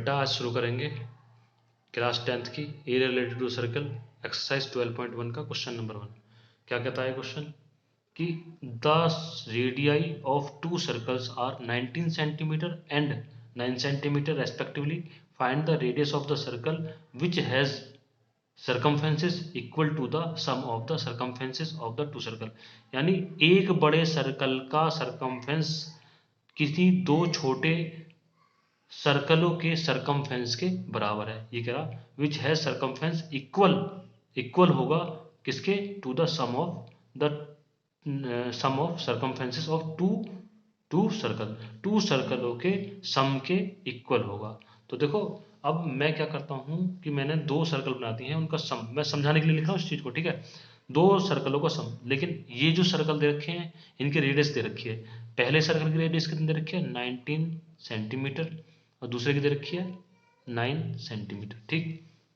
बेटा आज शुरू करेंगे क्लास 10th की area related to circle exercise 12.1 का क्वेश्चन नंबर 1। क्या कहता है क्वेश्चन कि the radii of two circles are 19 centimetre and 9 centimetre respectively. Find the radius of the circle which has circumferences equal to the sum of the circumferences of the two circle. यानी एक बड़े circle का सर्कमफेंस किसी दो छोटे सर्कलों के सरकमफेंस के बराबर है। ये कह रहा विच है सरकमफेंस इक्वल होगा किसके, to the sum of circumferences of two सर्कलों के सम के इक्वल होगा। तो देखो अब मैं क्या करता हूं कि मैंने दो सर्कल बनाती हैं, उनका सम मैं समझाने के लिए लिख रहा हूं इस चीज को, ठीक है। दो सर्कलों का सम, लेकिन ये जो सर्कल दे रखे हैं इनकी रेडियस दे रखी है। पहले सर्कल की रेडियस कितनी दे रखी है, 19 सेंटीमीटर, और दूसरे की दे रखी है 9 सेंटीमीटर। ठीक,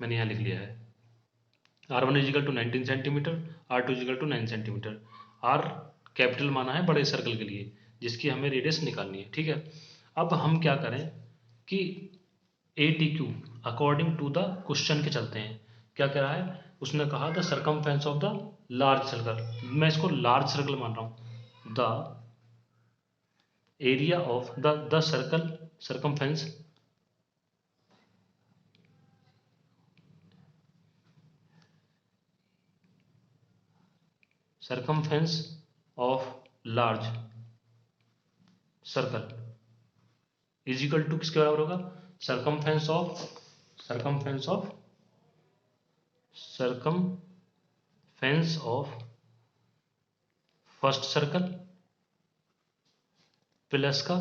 मैंने यहाँ लिख लिया है R1 is equal to 19 centimeter, R2 is equal to 9 centimeter. R capital माना है बड़े सर्कल के लिए जिसकी हमें रेडियस निकालनी है, ठीक है। अब हम क्या करें कि ATQ according to the question के चलते हैं। क्या कह रहा है, उसने कहा the circumference of the large circle, मैं इसको लार्ज सर्कल मान रहा हूं। The area of the circle circumference of large circle is equal to किसके बराबर होगा, circumference of first circle plus का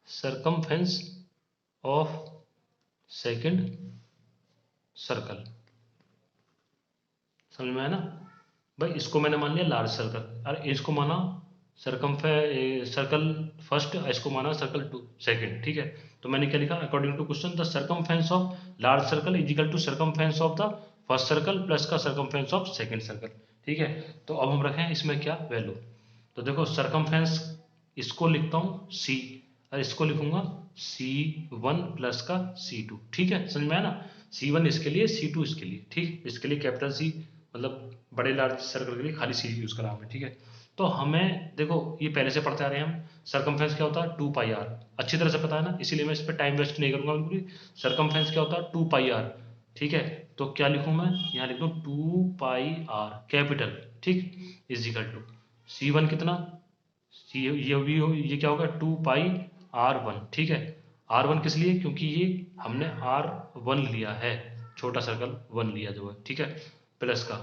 circumference ऑफ सेकंड सर्कल। समझ में आया ना भाई। इसको मैंने मान लिया लार्ज सर्कल और इसको माना सर्कल फर्स्ट, इसको माना सर्कल टू सेकंड, ठीक है। तो मैंने क्या लिखा, according to question the circumference of large circle is equal to circumference of the first circle plus का सर्कमफेरेंस ऑफ सेकंड सर्कल, ठीक है। तो अब हम रखें इसमें क्या वैल्यू, तो देखो सर्कमफेरेंस इसको लिखता हूँ C और इसको लिखूंगा C1 प्लस का C2, ठीक है। समझ में आया ना, C1 इसके लिए C2 इसके लिए, ठीक। इसके लिए कैपिटल C मतलब बड़े लार्ज सर्कल के लिए खाली C यूज करा हमने, ठीक है। तो हमें देखो ये पहले से पढ़ते आ रहे हैं हम, सर्कमफेरेंस क्या होता है 2πr, अच्छी तरह से पता है ना, इसीलिए मैं इस पर टाइम वेस्ट नहीं करूंगा बिल्कुल। सर्कमफेरेंस क्या होता है 2πr, ठीक है। तो क्या लिखूं मैं, यहाँ लिख दूं 2πr कैपिटल, ठीक, इज इक्वल टू C1 कितना, ये क्या होगा 2πr1, ठीक है। R1 किस लिए, क्योंकि ये हमने R1 लिया है, छोटा सर्कल 1 लिया जो है, ठीक है, प्लस का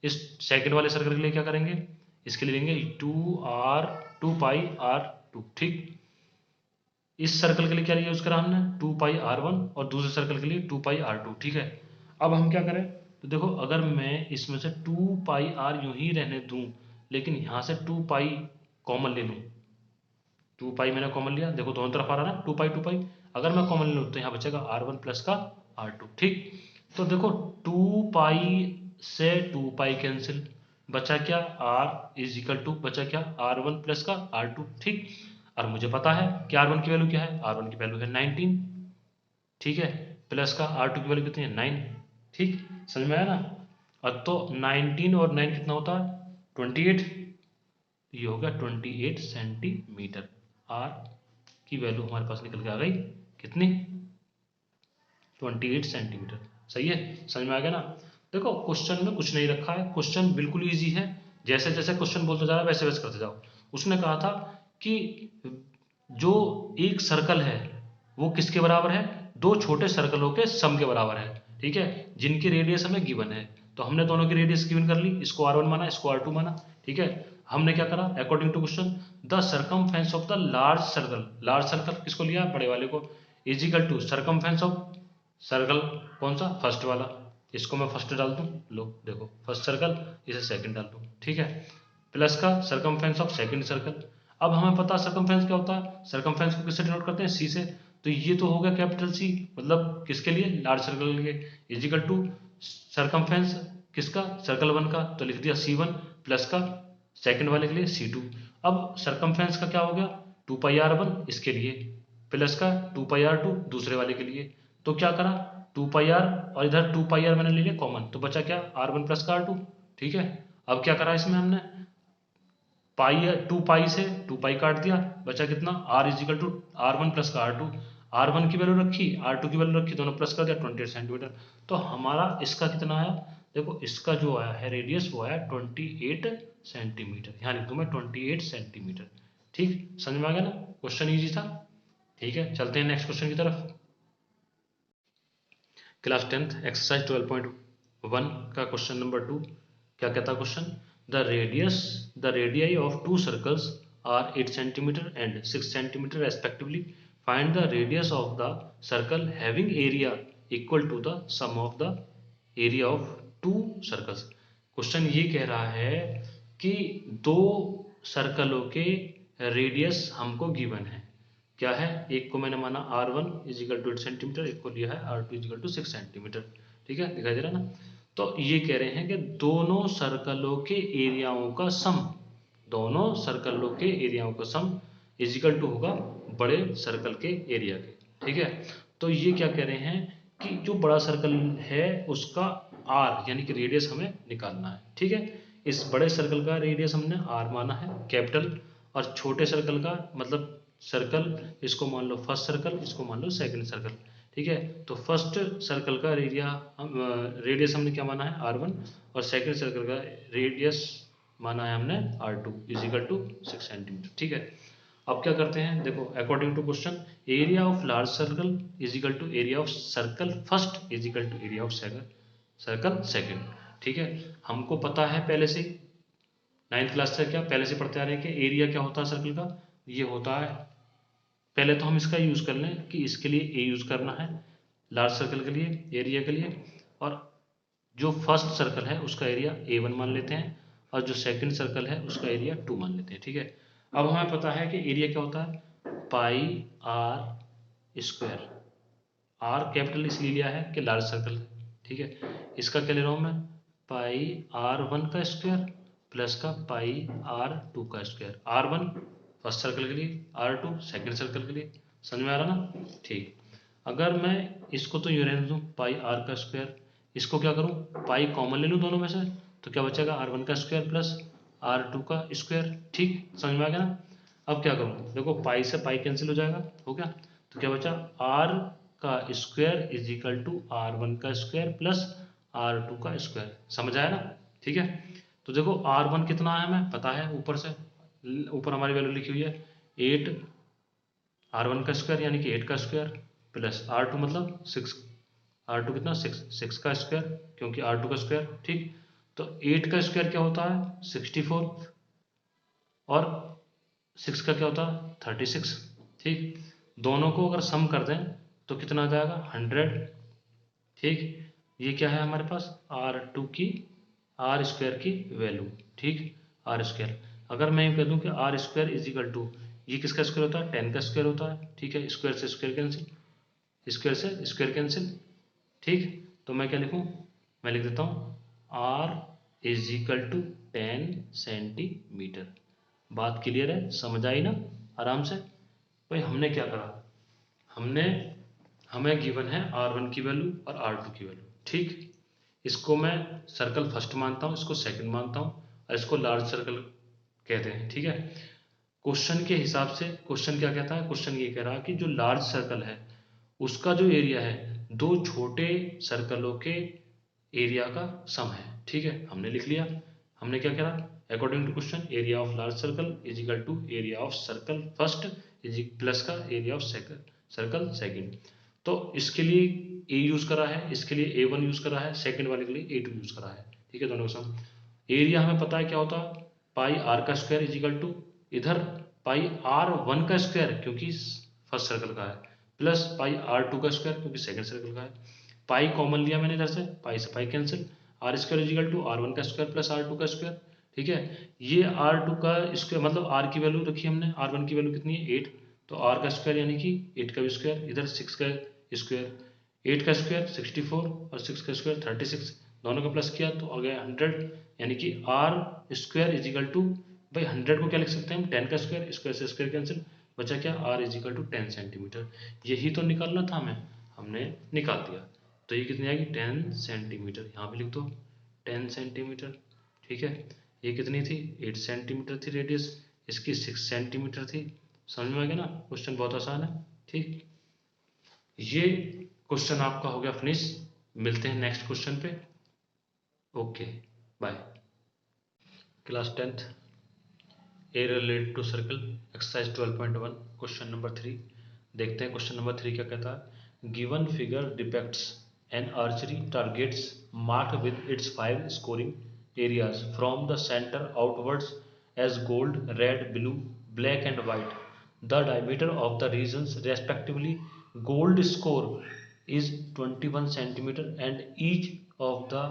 इस सेकंड वाले सर्कल के लिए क्या करेंगे, इसके लिए लेंगे 2πr2, ठीक। इस सर्कल के लिए क्या यूज करा हमने 2πr1 और दूसरे सर्कल के लिए 2πr2, ठीक है। अब हम क्या करें, तो देखो अगर मैं इसमें से 2πr यूं ही रहने दूं लेकिन यहां से 2π कॉमन ले लूं, 2π मैंने कॉमन लिया, देखो दोनों तरफ आ रहा ना 2π, अगर मैं कॉमन ले लूं तो यहाँ बचेगा R1 प्लस का R2, ठीक। तो देखो 2π से 2π कैंसिल, बचा क्या R इज इक्वल टू, बचा क्या R1 प्लस का R2, ठीक। और मुझे पता है कि R1 की वैल्यू क्या है, R1 की वैल्यू है 19, ठीक है, प्लस का R2 की वैल्यू कितनी है 9, ठीक। समझ में आया ना। अब तो 19 और 9 कितना होता है 28, ये होगा 28 सेंटीमीटर। R की वैल्यू हमारे पास निकल के आ गई कितनी, 28 सेंटीमीटर, सही है। समझ में आ गया ना। देखो क्वेश्चन में कुछ नहीं रखा है, क्वेश्चन बिल्कुल इजी है, जैसे जैसे क्वेश्चन बोलते जा रहा है वैसे वैसे करते जाओ। उसने कहा था कि जो एक सर्कल है वो किसके बराबर है, दो छोटे सर्कलों के सम के बराबर है, ठीक है, जिनकी रेडियस हमें गिवन है। तो हमने दोनों की रेडियस गिवन कर ली, इसको R1 माना, इसको R2 माना, ठीक है। हमने क्या करा, according to question the circumference of the large circle किसको लिया, बड़े वाले को, is equal to circumference of circle कौन सा, फर्स्ट वाला, इसको मैं फर्स्ट डाल दूं, लो देखो फर्स्ट सर्कल, इसे सेकंड डाल दूं, ठीक है, प्लस का सर्कमफेरेंस ऑफ सेकंड सर्कल। अब हमें पता सर्कमफेरेंस क्या होता है, सर्कमफेरेंस को किससे डिनोट करते हैं, C से। तो ये तो हो गया कैपिटल C, मतलब किसके लिए, लार्ज सर्कल के लिए, इज इक्वल टू सर्कमफेरेंस किसका, सर्कल 1 का, तो लिख दिया C1 प्लस का सेकंड वाले के लिए C2। अब सर्कमफेरेंस का क्या हो गया 2πr1 इसके लिए, प्लस का 2πr2 दूसरे वाले के लिए। तो क्या करा, 2πr और इधर 2πr मैंने ले लिया कॉमन, तो बचा क्या r1 प्लस का r2। ठीक है, अब क्या करा इसमें हमने, पाई 2 पाई से 2 पाई काट दिया, बचा कितना r is equal to r1 plus का r2। r1 की वैल्यू रखी, r2 की वैल्यू रखी, दोनों प्लस कर दिया 28 सेंटीमीटर। तो हमारा इसका कितना आया, देखो इसका जो आया है रेडियस वो आया 28 सेंटीमीटर, यहाँ लिख दूँ मैं 28 सेंटीमीटर। ठीक, समझ में आ गया ना, क्वेश्चन ईजी था। ठीक है, चलते हैं नेक्स्ट क्वेश्चन की तरफ। क्लास 10th एक्सरसाइज 12.1 का क्वेश्चन नंबर 2 क्या कहता है question, the radii of two circles are 8 centimeter and 6 centimeter respectively, find the radius of the circle having area equal to the sum of the area of two circles. Question ये कह रहा है कि दो सर्कलों के रेडियस हमको given है, क्या है, एक को मैंने माना r1 इजिकल टू 8 सेंटीमीटर, एक को लिया है r2 इजिकल टू 6 सेंटीमीटर। ठीक है, दिखाई दे रहा ना। तो ये कह रहे हैं कि दोनों सर्कलों के एरियाओं का सम, दोनों सर्कलों के एरियाओं का सम इजिकल टू होगा बड़े सर्कल के एरिया के। ठीक है, तो ये क्या कह रहे हैं कि जो बड़ा सर्कल है उसका r यानी कि रेडियस हमें निकालना है। ठीक है, इस बड़े सर्कल का रेडियस हमने r माना है कैपिटल, और छोटे सर्कल का मतलब सर्कल, इसको मान लो फर्स्ट सर्कल, इसको मान लो सेकंड सर्कल। ठीक है, तो फर्स्ट सर्कल का रेडियस हमने क्या माना है r1, और सेकंड सर्कल का रेडियस माना है हमने r2 इजिकल टू 6 सेंटीमीटर। ठीक है, अब क्या करते हैं, देखो according to question area of large circle is equal to area of circle first is equal to area of circle second. ठीक है, हमको पता है पहले से, 9th क्लास से क्या पहले से पढ़ते आ रहे हैं कि एरिया क्या होता है सर्कल का, ये होता है, पहले तो हम इसका यूज़ कर लें कि इसके लिए ए यूज़ करना है लार्ज सर्कल के लिए, एरिया के लिए, और जो फर्स्ट सर्कल है उसका एरिया A1 मान लेते हैं, और जो सेकंड सर्कल है उसका एरिया 2 मान लेते हैं। ठीक है, अब हमें पता है कि एरिया क्या होता है, पाई r स्क्वायर, r कैपिटल इसलिए लिया है कि लार्ज सर्कल। ठीक है, इसका क्या ले रहा हूँ मैं, पाई r1 का स्क्वायर प्लस का पाई r2 का स्क्वायर, r1 फर्स्ट सर्कल के लिए, r2 सेकंड सर्कल के लिए। समझ में आ रहा ना। ठीक, अगर मैं इसको तो यूँ रहने दूँ पाई r का स्क्वायर, इसको क्या करूँ, पाई कॉमन ले लूँ दोनों में से, तो क्या बचेगा r1 का स्क्वायर प्लस r2 का स्क्वायर। ठीक, समझ में आ गया ना। अब क्या करूँ, देखो पाई से पाई कैंसिल हो जाएगा, हो गया, तो क्या बचा r का square is equal to r1 का स्क्वायर प्लस r2 का स्क्वायर। समझ आया ना। ठीक है, तो देखो r1 कितना है हमें पता है, ऊपर से, ऊपर हमारी वैल्यू लिखी हुई है 8, r1 का स्क्वायर यानी कि 8 का स्क्वायर प्लस r2 मतलब 6, r2 कितना 6 का स्क्वायर क्योंकि r2 का स्क्वायर। ठीक, तो 8 का स्क्वायर क्या होता है 64, और 6 का क्या होता है 36। ठीक, दोनों को अगर सम कर दें तो कितना आ जाएगा 100। ठीक, ये क्या है हमारे पास r2 की r स्क्वायर की वैल्यू। ठीक, r स्क्वायर, अगर मैं कह दूं कि r square is equal to, ये किसका स्क्वायर होता है 10 का स्क्वायर होता है। ठीक है, स्क्वायर से स्क्वायर कैंसिल, स्क्वायर से स्क्वायर कैंसिल। ठीक, तो मैं क्या लिखूं, मैं लिख देता हूं r is equal to 10 centimeter. बात क्लियर है, समझ आई ना आराम से। भाई हमने क्या करा, हमने, हमें गिवन है r1 की वैल्यू और r2 की वैल्यू। ठीक, इसको मैं सर्कल फर्स्ट मानता हूँ, इसको सेकंड मानता हूँ, और इसको लार्ज सर्कल कहते हैं। ठीक है, क्वेश्चन के हिसाब से क्वेश्चन क्या कहता है, क्वेश्चन ये कह रहा है कि जो लार्ज सर्कल है उसका जो एरिया है दो छोटे सर्कलों के एरिया का सम है। ठीक है, हमने लिख लिया, हमने क्या करा, according to question area of large circle is equal to area of circle first is plus का एरिया ऑफ सर्कल सेकंड। तो इसके लिए ए यूज करा है, इसके लिए A1 यूज करा है, सेकंड वाले के लिए A2 यूज करा है। ठीक है, दोनों का सम, एरिया हमें पता है क्या होता है पाई r का स्क्वायर इज इक्वल टू, इधर पाई r1 का स्क्वायर क्योंकि फर्स्ट सर्कल का है, प्लस पाई r2 का स्क्वायर क्योंकि सेकंड सर्कल का है। पाई कॉमन लिया मैंने इधर से, पाई से pi cancel, r square is equal to r1 का स्क्वायर प्लस r2 का स्क्वायर। ठीक है, ये r2 का स्क्वायर मतलब r की वैल्यू रखी हमने, r1 की वैल्यू कितनी है 8, तो r का स्क्वायर यानी कि 8 का भी स्क्वायर, इधर 6 का स्क्वायर, 8 का स्क्वायर 64 और 6 का स्क्वायर 36, दोनों का प्लस किया तो आ गया 100, यानी कि r square is equal to, भाई 100 को क्या लिख सकते हैं हम 10 का स्क्वायर, स्क्वायर से स्क्वायर कैंसिल, बचा क्या, r is equal to 10 centimeter. यही तो निकालना था हमें, हमने निकाल दिया। तो ये कितनी आएगी, 10 सेंटीमीटर, यहाँ पे लिख दो 10 सेंटीमीटर। ठीक है, ये कितनी थी, 8 सेंटीमीटर थी रेडियस, इसकी 6 सेंटीमीटर थी। समझ में आ गया ना, क्वेश्चन बहुत आसान है। ठीक, ये क्वेश्चन आपका हो गया फिनिश। मिलते हैं नेक्स्ट क्वेश्चन पे। Okay, bye. Class 10th a related to circle exercise 12.1 question number 3। देखते हैं क्वेश्चन नंबर 3 क्या कहता है। Given figure depicts an archery targets marked with its 5 scoring areas from the center outwards as gold, red, blue, black and white. The diameter of the regions respectively gold score is 21 centimeter and each of the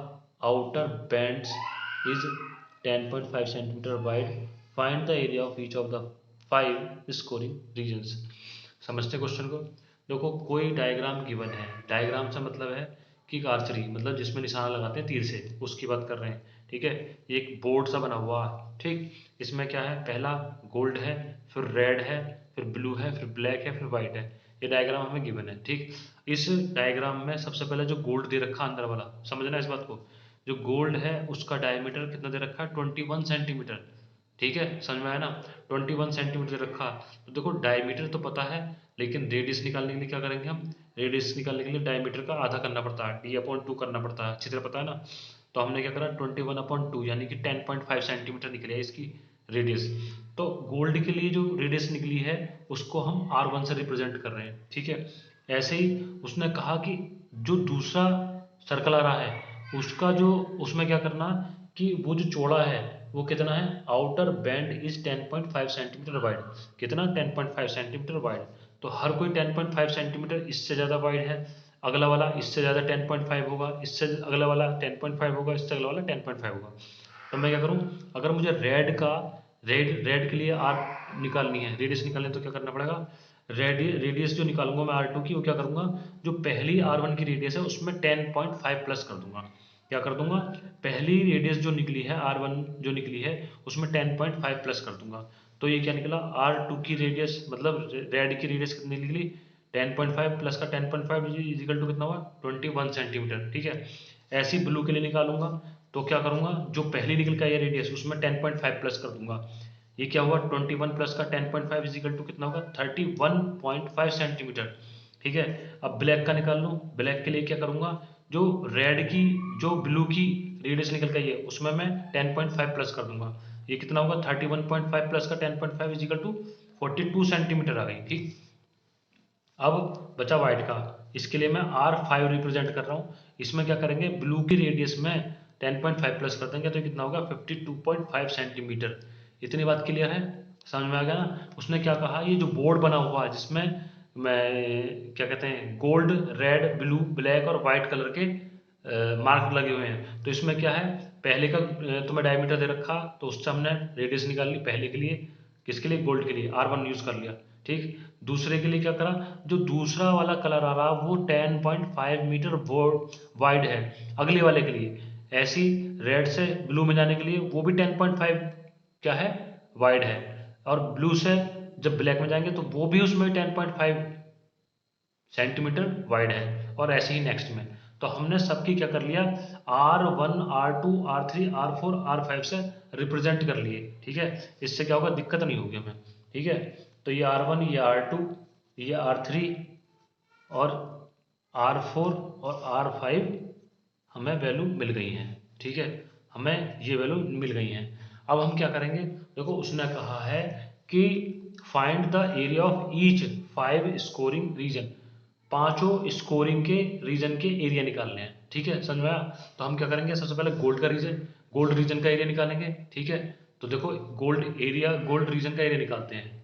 outer bands is 10.5 centimeter wide. Find the area of each of the 5 scoring regions. समझते question को। देखो, कोई diagram given है, diagram से मतलब है कि archery मतलब जिसमें निशाना लगाते हैं तीर से, उसकी बात कर रहे हैं। ठीक है, एक बोर्ड सा बना हुआ है। ठीक, इसमें क्या है, पहला गोल्ड है, फिर रेड है, फिर ब्लू है, फिर ब्लैक है, फिर वाइट है। ये डायग्राम हमें गिवन है। ठीक, इस डायग्राम में सबसे पहले जो गोल्ड दे रखा अंदर वाला, समझना इस बात को, जो गोल्ड है उसका डायमीटर कितना दे रखा है, 21 सेंटीमीटर। ठीक है, समझ में आया ना, 21 सेंटीमीटर रखा। तो देखो डायमीटर तो पता है, लेकिन रेडियस निकालने के लिए क्या करेंगे हम, रेडियस निकालने के लिए डायमीटर का आधा करना पड़ता है, d/2 करना पड़ता है, अच्छी तरह पता है ना। तो हमने क्या करा, 21/2 यानी कि 10.5 सेंटीमीटर निकली है इसकी रेडियस। तो गोल्ड के लिए जो रेडियस निकली है उसको हम r1 से रिप्रेजेंट कर रहे हैं। ठीक है, ऐसे ही उसने कहा कि जो दूसरा सर्कल आ रहा है उसका जो, उसमें क्या करना कि वो जो चौड़ा है वो कितना है, outer band is 10.5 centimetre wide. कितना, 10.5 सेंटीमीटर वाइड। तो हर कोई 10.5 सेंटीमीटर इससे ज़्यादा वाइड है, अगला वाला इससे ज़्यादा 10.5 होगा, इससे अगला वाला 10.5 होगा, इससे अगला वाला 10.5 होगा। तो मैं क्या करूँ, अगर मुझे रेड के लिए आर निकालनी है, रेडियस निकालनी है, तो क्या करना पड़ेगा, रेडियस जो निकालूंगा मैं R2 की, वो क्या करूंगा, जो पहली R1 की रेडियस है उसमें 10.5 प्लस कर दूंगा। क्या कर दूंगा, पहली रेडियस जो निकली है R1 जो निकली है उसमें 10.5 प्लस कर दूंगा। तो ये क्या निकला, R2 की रेडियस मतलब रेड की रेडियस कितनी निकली, 10.5 प्लस का 10.5 इजिकल टू कितना हुआ, 21 सेंटीमीटर। ठीक है, ऐसी ब्लू के लिए निकालूंगा तो क्या करूंगा, जो पहली निकल का ये रेडियस उसमें 10.5 प्लस कर दूंगा। ये क्या हुआ, 21 प्लस का 10.5 इजिकल टू कितना होगा, 31.5 सेंटीमीटर। ठीक है, अब ब्लैक का निकाल लूँ, ब्लैक के लिए क्या करूंगा, जो रेड की जो ब्लू की रेडियस निकल गई है उसमें मैं 10.5 प्लस कर दूंगा। ये कितना होगा, 31.5 प्लस का 10.5 इजिकल टू 42 सेंटीमीटर आ गई। ठीक, अब बचा वाइट का, इसके लिए मैं R5 रिप्रेजेंट कर रहा हूँ। इसमें क्या करेंगे, ब्लू की रेडियस में 10.5 प्लस कर देंगे तो कितना होगा, 52.5 सेंटीमीटर। इतनी बात क्लियर है, समझ में आ गया ना। उसने क्या कहा, ये जो बोर्ड बना हुआ है जिसमें मैं क्या कहते हैं, गोल्ड, रेड, ब्लू, ब्लैक और वाइट कलर के मार्क लगे हुए हैं। तो इसमें क्या है, पहले का तुम्हें डायमीटर दे रखा, तो उससे हमने रेडियस निकाल ली पहले के लिए, किसके लिए, गोल्ड के लिए, R1 यूज कर लिया। ठीक, दूसरे के लिए क्या करा, जो दूसरा वाला कलर आ रहा वो 10.5 मीटर वाइड है अगले वाले के लिए। ऐसी रेड से ब्लू में जाने के लिए वो भी 10.5 क्या है, वाइड है। और ब्लू से जब ब्लैक में जाएंगे तो वो भी उसमें 10.5 सेंटीमीटर वाइड है, और ऐसे ही नेक्स्ट में। तो हमने सबकी क्या कर लिया, R1, R2, R3, R4, R5 से रिप्रेजेंट कर लिए। ठीक है, इससे क्या होगा, दिक्कत नहीं होगी हमें। ठीक है, तो ये R1, ये R2, ये R3 और R4 और R5 हमें वैल्यू मिल गई हैं। ठीक है, हमें ये वैल्यू मिल गई हैं। अब हम क्या करेंगे, देखो उसने कहा है कि find the area of each 5 scoring region, पांचों स्कोरिंग के रीजन के एरिया निकालने हैं। ठीक है, समझ में आया। तो हम क्या करेंगे, सबसे पहले गोल्ड रीजन का एरिया निकालेंगे। ठीक है, तो देखो गोल्ड रीजन का एरिया निकालते हैं।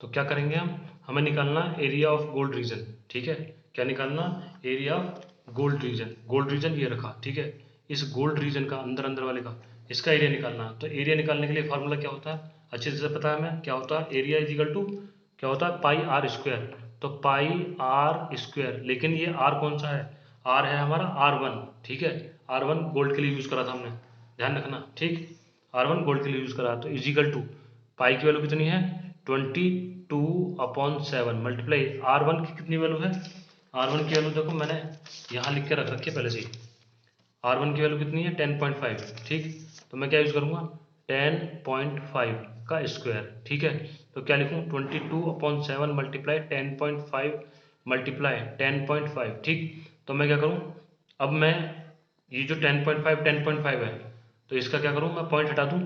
तो क्या करेंगे हम, हमें निकालना एरिया ऑफ गोल्ड रीजन। ठीक है, क्या निकालना, एरिया ऑफ गोल्ड रीजन ये रखा। ठीक है, इस गोल्ड रीजन का अंदर अंदर वाले का इसका एरिया निकालना। तो एरिया निकालने के लिए फार्मूला क्या होता है, अच्छे से पता है हमें क्या होता है, एरिया इज इक्वल टू क्या होता है, पाई आर स्क्वायर। तो पाई आर स्क्वायर, लेकिन ये आर कौन सा है, आर है हमारा R1। ठीक है, R1 गोल्ड के लिए यूज करा था हमने, ध्यान रखना। ठीक, R1 गोल्ड के लिए यूज करा, तो इजिकल टू पाई की वैल्यू कितनी है, 22/7 मल्टीप्लाई R1 की कितनी वैल्यू है, R1 की वैल्यू देखो मैंने यहाँ लिख के रख रखी है पहले से ही। R1 की वैल्यू कितनी है 10.5, ठीक। तो मैं क्या यूज़ करूँगा 10.5 का स्क्वायर, ठीक है। तो क्या लिखूँ 22/7 मल्टीप्लाई 10.5 मल्टीप्लाई 10.5, ठीक। तो मैं क्या करूँ, अब मैं ये जो 10.5 है तो इसका क्या करूँ मैं पॉइंट हटा दूँ,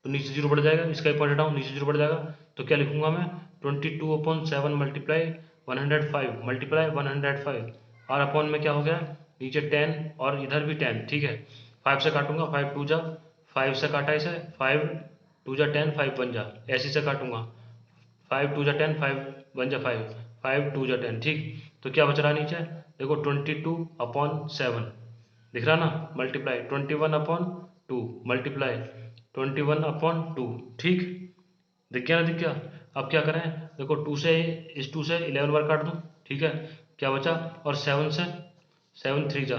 तो नीचे जीरो बढ़ जाएगा, इसका भी पॉइंट हटाऊँ नीचे जीरो बढ़ जाएगा। तो क्या लिखूंगा मैं 22/7 मल्टीप्लाई 105 मल्टीप्लाई 105 और अपॉन में क्या हो गया नीचे 10 और इधर भी 10, ठीक है। 5 से काटूंगा 5 2 जा 5 से काटा इसे 5 2 जा 10 5 1 जा, ऐसे से काटूंगा 5 2 जा 10 5 1 जा 5 5 2 जा 10, ठीक। तो क्या बच रहा है नीचे देखो 22/7 दिख रहा ना, मल्टीप्लाई 21/2 मल्टीप्लाई 21/2, ठीक। दिख गया ना, दिख गया। अब क्या करें देखो 2 से इस 2 से 11 बार काट दूं, ठीक है। क्या बचा और 7 से 7 3 जा,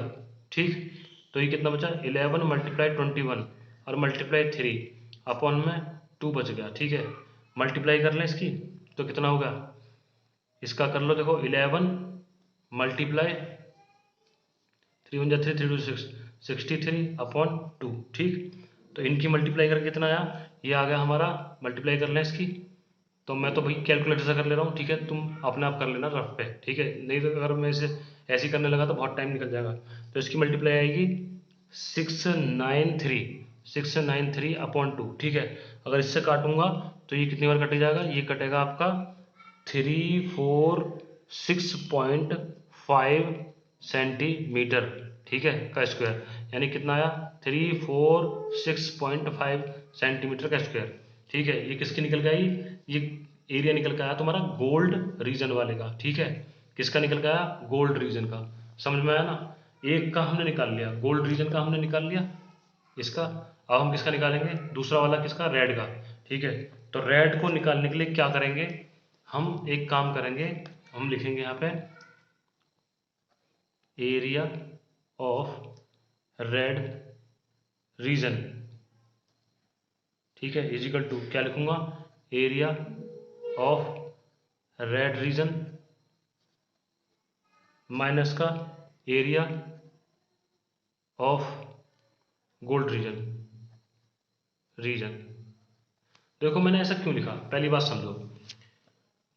ठीक। तो ये कितना बचा 11 मल्टीप्लाई 21 और मल्टीप्लाई 3 अपॉन में 2 बच गया, ठीक है। मल्टीप्लाई कर लें इसकी तो कितना होगा, इसका कर लो देखो 11 मल्टीप्लाई 3 1 जा 3 3 2 6 63/2, ठीक। तो इनकी मल्टीप्लाई करके कितना आया, ये आ गया हमारा, मल्टीप्लाई कर लें इसकी। तो मैं तो भाई कैलकुलेटर से कर ले रहा हूँ, ठीक है। तुम अपने आप कर लेना रफ पे, ठीक है। नहीं तो अगर मैं इसे ऐसे ही करने लगा तो बहुत टाइम निकल जाएगा। तो इसकी मल्टीप्लाई आएगी 693/2, ठीक है। अगर इससे काटूंगा तो ये कितनी बार कट जाएगा, ये कटेगा आपका 346.5 सेंटीमीटर, ठीक है, का स्क्वायर। यानी कितना आया 346.5 सेंटीमीटर का स्क्वायर, ठीक है। ये किसकी निकल गई, ये एरिया निकल के आया तुम्हारा गोल्ड रीजन वाले का, ठीक है। किसका निकल के आया गोल्ड रीजन का, समझ में आया ना। एक का हमने निकाल लिया, गोल्ड रीजन का हमने निकाल लिया इसका। अब हम किसका निकालेंगे दूसरा वाला, किसका रेड का, ठीक है। तो रेड को निकालने के लिए क्या करेंगे, हम एक काम करेंगे, हम लिखेंगे यहाँ पे एरिया ऑफ रेड रीजन, ठीक है, इजिकल टू क्या लिखूंगा area of red region minus का एरिया ऑफ गोल्ड रीजन। देखो मैंने ऐसा क्यों लिखा, पहली बात समझो,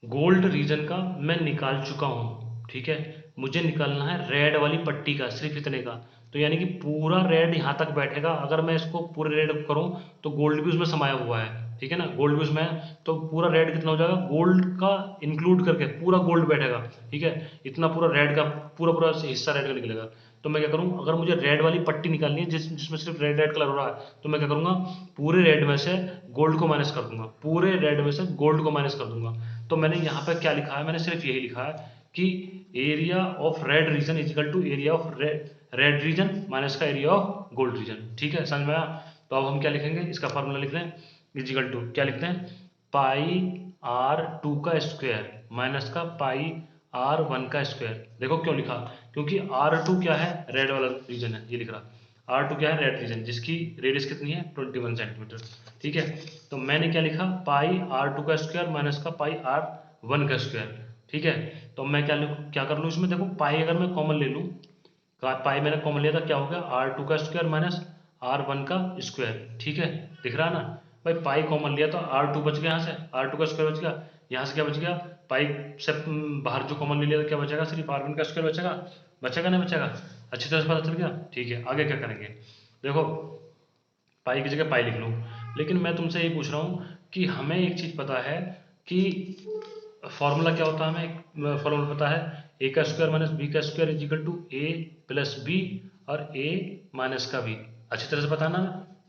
गोल्ड रीजन का मैं निकाल चुका हूं, ठीक है। मुझे निकालना है रेड वाली पट्टी का, सिर्फ इतने का। तो यानी कि पूरा रेड यहां तक बैठेगा, अगर मैं इसको पूरे रेड करूं तो गोल्ड भी उसमें समाया हुआ है, ठीक है ना। गोल्ड भी उसमें है तो पूरा रेड कितना हो जाएगा, गोल्ड का इंक्लूड करके पूरा गोल्ड बैठेगा, ठीक है। इतना पूरा रेड का पूरा पूरा हिस्सा रेड का निकलेगा। तो मैं क्या करूं, अगर मुझे रेड वाली पट्टी निकालनी है जिसमें सिर्फ रेड रेड कलर हो रहा है, तो मैं क्या करूंगा पूरे रेड में से गोल्ड को माइनस कर दूंगा, पूरे रेड में से गोल्ड को माइनस कर दूंगा। तो मैंने यहाँ पे क्या लिखा है, मैंने सिर्फ यही लिखा है कि area of red region is equal to area of red region minus का एरिया ऑफ गोल्ड रीजन, ठीक है, समझ में आया। तो अब हम क्या लिखेंगे, इसका फॉर्मूला लिख लें, इजिकल टू क्या लिखते हैं πr2 का स्क्वायर माइनस का πr1 का स्क्वायर। देखो क्यों लिखा, क्योंकि R2 क्या है रेड वाला रीजन है, ये लिख रहा R2 क्या है रेड रीजन, जिसकी रेडियस कितनी है 21 सेंटीमीटर, ठीक है। तो मैंने क्या लिखा πr2 का स्क्वायर माइनस का πr1 का स्क्वायर, ठीक है। तो मैं क्या कर लूँ इसमें, देखो पाई अगर मैं कॉमन ले लूँ, पाई मैंने कॉमन लिया था क्या हो गया R2 का स्क्वायर माइनस R1 का स्क्वायर, ठीक है, दिख रहा ना भाई। पाई कॉमन लिया तो R2 बच गया, यहाँ से R2 का स्क्वायर बच गया, यहाँ से क्या बच गया पाई से बाहर जो कॉमन ले लिया तो क्या बचेगा सिर्फ R1 का स्क्वायर बचेगा, बचेगा नहीं बचेगा, अच्छी तरह से पता चल गया, ठीक है। आगे क्या करेंगे देखो, पाई की जगह पाई लिख लूँ, लेकिन मैं तुमसे ये पूछ रहा हूँ कि हमें एक चीज़ पता है कि फॉर्मूला क्या होता है, हमें एक फॉर्मूला पता है ए का स्क्वायर माइनस बी का square is equal to A plus B और ए माइनस का बी, अच्छी तरह से पता ना,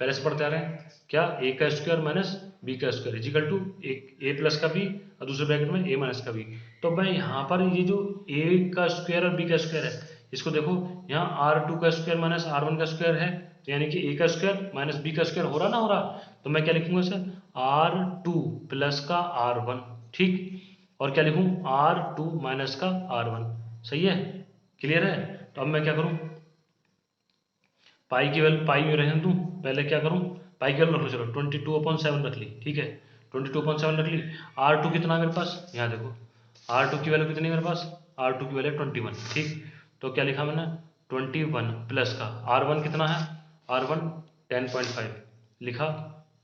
पहले से पढ़ते आ रहे हैं क्या, ए का स्क्वायर माइनस बी का square is equal to A plus का बी और दूसरे ब्रैकेट में ए माइनस का बी। तो मैं यहाँ पर ये जो ए का स्क्वायर और बी का स्क्वायर है, इसको देखो यहाँ R2 का स्क्वायर माइनस R1 का स्क्वायर है, तो यानी कि ए का स्क्वायर माइनस बी का स्क्वायर हो रहा ना, हो रहा। तो मैं क्या लिखूंगा इसे R2 प्लस का R1, ठीक। और क्या लिखूं R2 माइनस का R1, सही है, क्लियर है। तो अब मैं क्या करूं, पाई की वैल्यू पाई में रहने दूं, पहले क्या करूं पाई की वैल्यू रख लो, चलो 22/7 रख ली, ठीक है। 22.7 रख ली। R2 कितना है मेरे पास, यहाँ देखो R2 की वैल्यू कितनी है मेरे पास, R2 की वैल्यू 21, ठीक। तो क्या लिखा मैंने 21 प्लस का R1 कितना है, R1 10.5 लिखा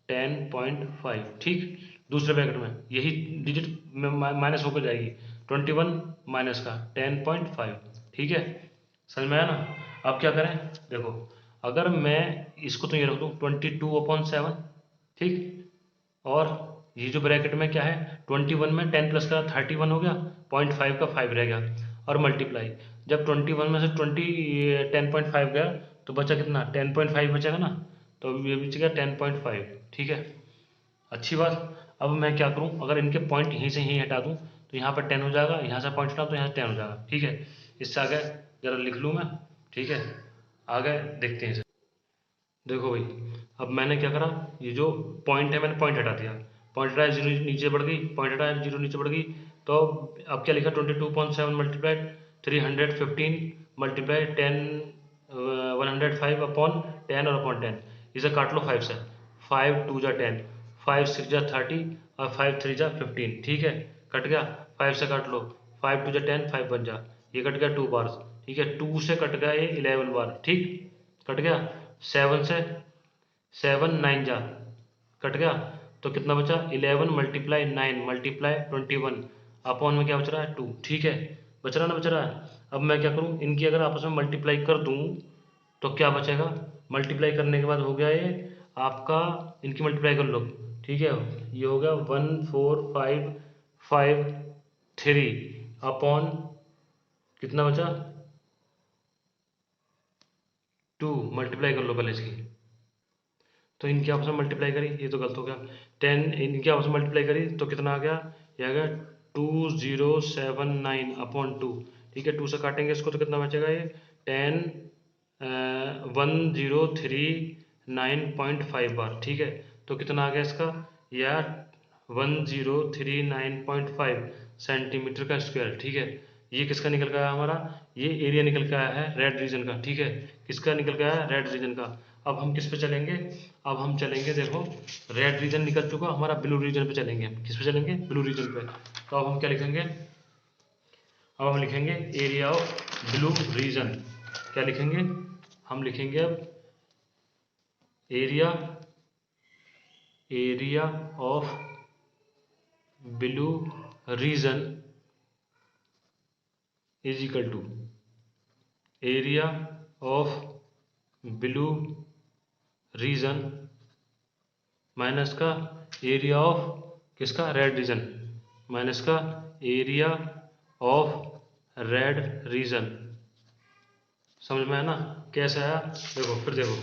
10.5, ठीक। दूसरे ब्रैकेट में यही डिजिट माइनस होकर जाएगी 21 माइनस का 10.5, ठीक है, समझ में आया ना। अब क्या करें, देखो अगर मैं इसको तो ये रख दूँ 22/7, ठीक, और ये जो ब्रैकेट में क्या है 21 में 10 प्लस का 31 हो गया, 0.5 का 5 रह गया, और मल्टीप्लाई जब 21 में से 10.5 गया तो बचा कितना 10.5 बचेगा ना, तो ये बचेगा 10.5, ठीक है, अच्छी बात। अब मैं क्या करूं, अगर इनके पॉइंट यहीं से यहीं हटा दूं तो यहाँ पर 10 हो जाएगा, यहाँ से पॉइंट हटाऊं तो यहाँ से 10 हो जाएगा, ठीक है। इससे आगे जरा लिख लूँ मैं, ठीक है, आगे देखते हैं इसे। देखो भाई अब मैंने क्या करा, ये जो पॉइंट है मैंने पॉइंट हटा दिया, पॉइंट हटाया जीरो नीचे बढ़ गई, पॉइंट हटाया जीरो नीचे बढ़ गई, तो अब क्या लिखा 22.7 मल्टीप्लाइड 315 मल्टीप्लाई 10 105 अपॉन 10 और अपॉन 10, इसे काट लो 5 से, 5 2 जा 10, 5 6 जा 30 और 5 3 जा 15, ठीक है, कट गया, 5 से काट लो, 5 2 जा 10, 5 1 जा, ये कट गया 2 बार, ठीक है, 2 से कट गया ये 11 बार, ठीक, कट गया, 7 से 7 9 जा कट गया, तो कितना बचा 11 मल्टीप्लाई 9 मल्टीप्लाई 21 अपॉन में क्या बच रहा है 2, ठीक है, बच रहा ना, बच रहा है। अब मैं क्या करूं, इनकी अगर आपस में मल्टीप्लाई कर दूं तो क्या बचेगा, मल्टीप्लाई करने के बाद हो गया ये आपका, इनकी मल्टीप्लाई कर लो, ठीक है, ये हो गया 14553 अपॉन कितना बचा 2, मल्टीप्लाई कर लो पहले इसकी, तो इनके आपस में मल्टीप्लाई करी, ये तो गलत हो गया, 10 इनके आपस में मल्टीप्लाई करी तो कितना आ गया, ये आ गया 2079 अपॉन 2, ठीक है, 2 से काटेंगे इसको तो कितना बचेगा ये 10 1039.5 बार, ठीक है, तो कितना आ गया इसका, यह 1039.5 सेंटीमीटर का स्क्वायर, ठीक है। ये किसका निकल गया हमारा, ये एरिया निकल के आया है रेड रीजन का, ठीक है, किसका निकल गया है रेड रीजन का। अब हम किस पे चलेंगे, अब हम चलेंगे, देखो रेड रीजन निकल चुका, हमारा ब्लू रीजन पे चलेंगे, किस पे चलेंगे ब्लू रीजन पे। तो अब हम क्या लिखेंगे, अब हम लिखेंगे एरिया ऑफ ब्लू रीजन, क्या लिखेंगे, हम लिखेंगे अब area area of blue region is equal to area of blue region minus का एरिया ऑफ किसका रेड रीजन, माइनस का एरिया ऑफ रेड रीजन, समझ में है ना, कैसे आया, देखो फिर देखो,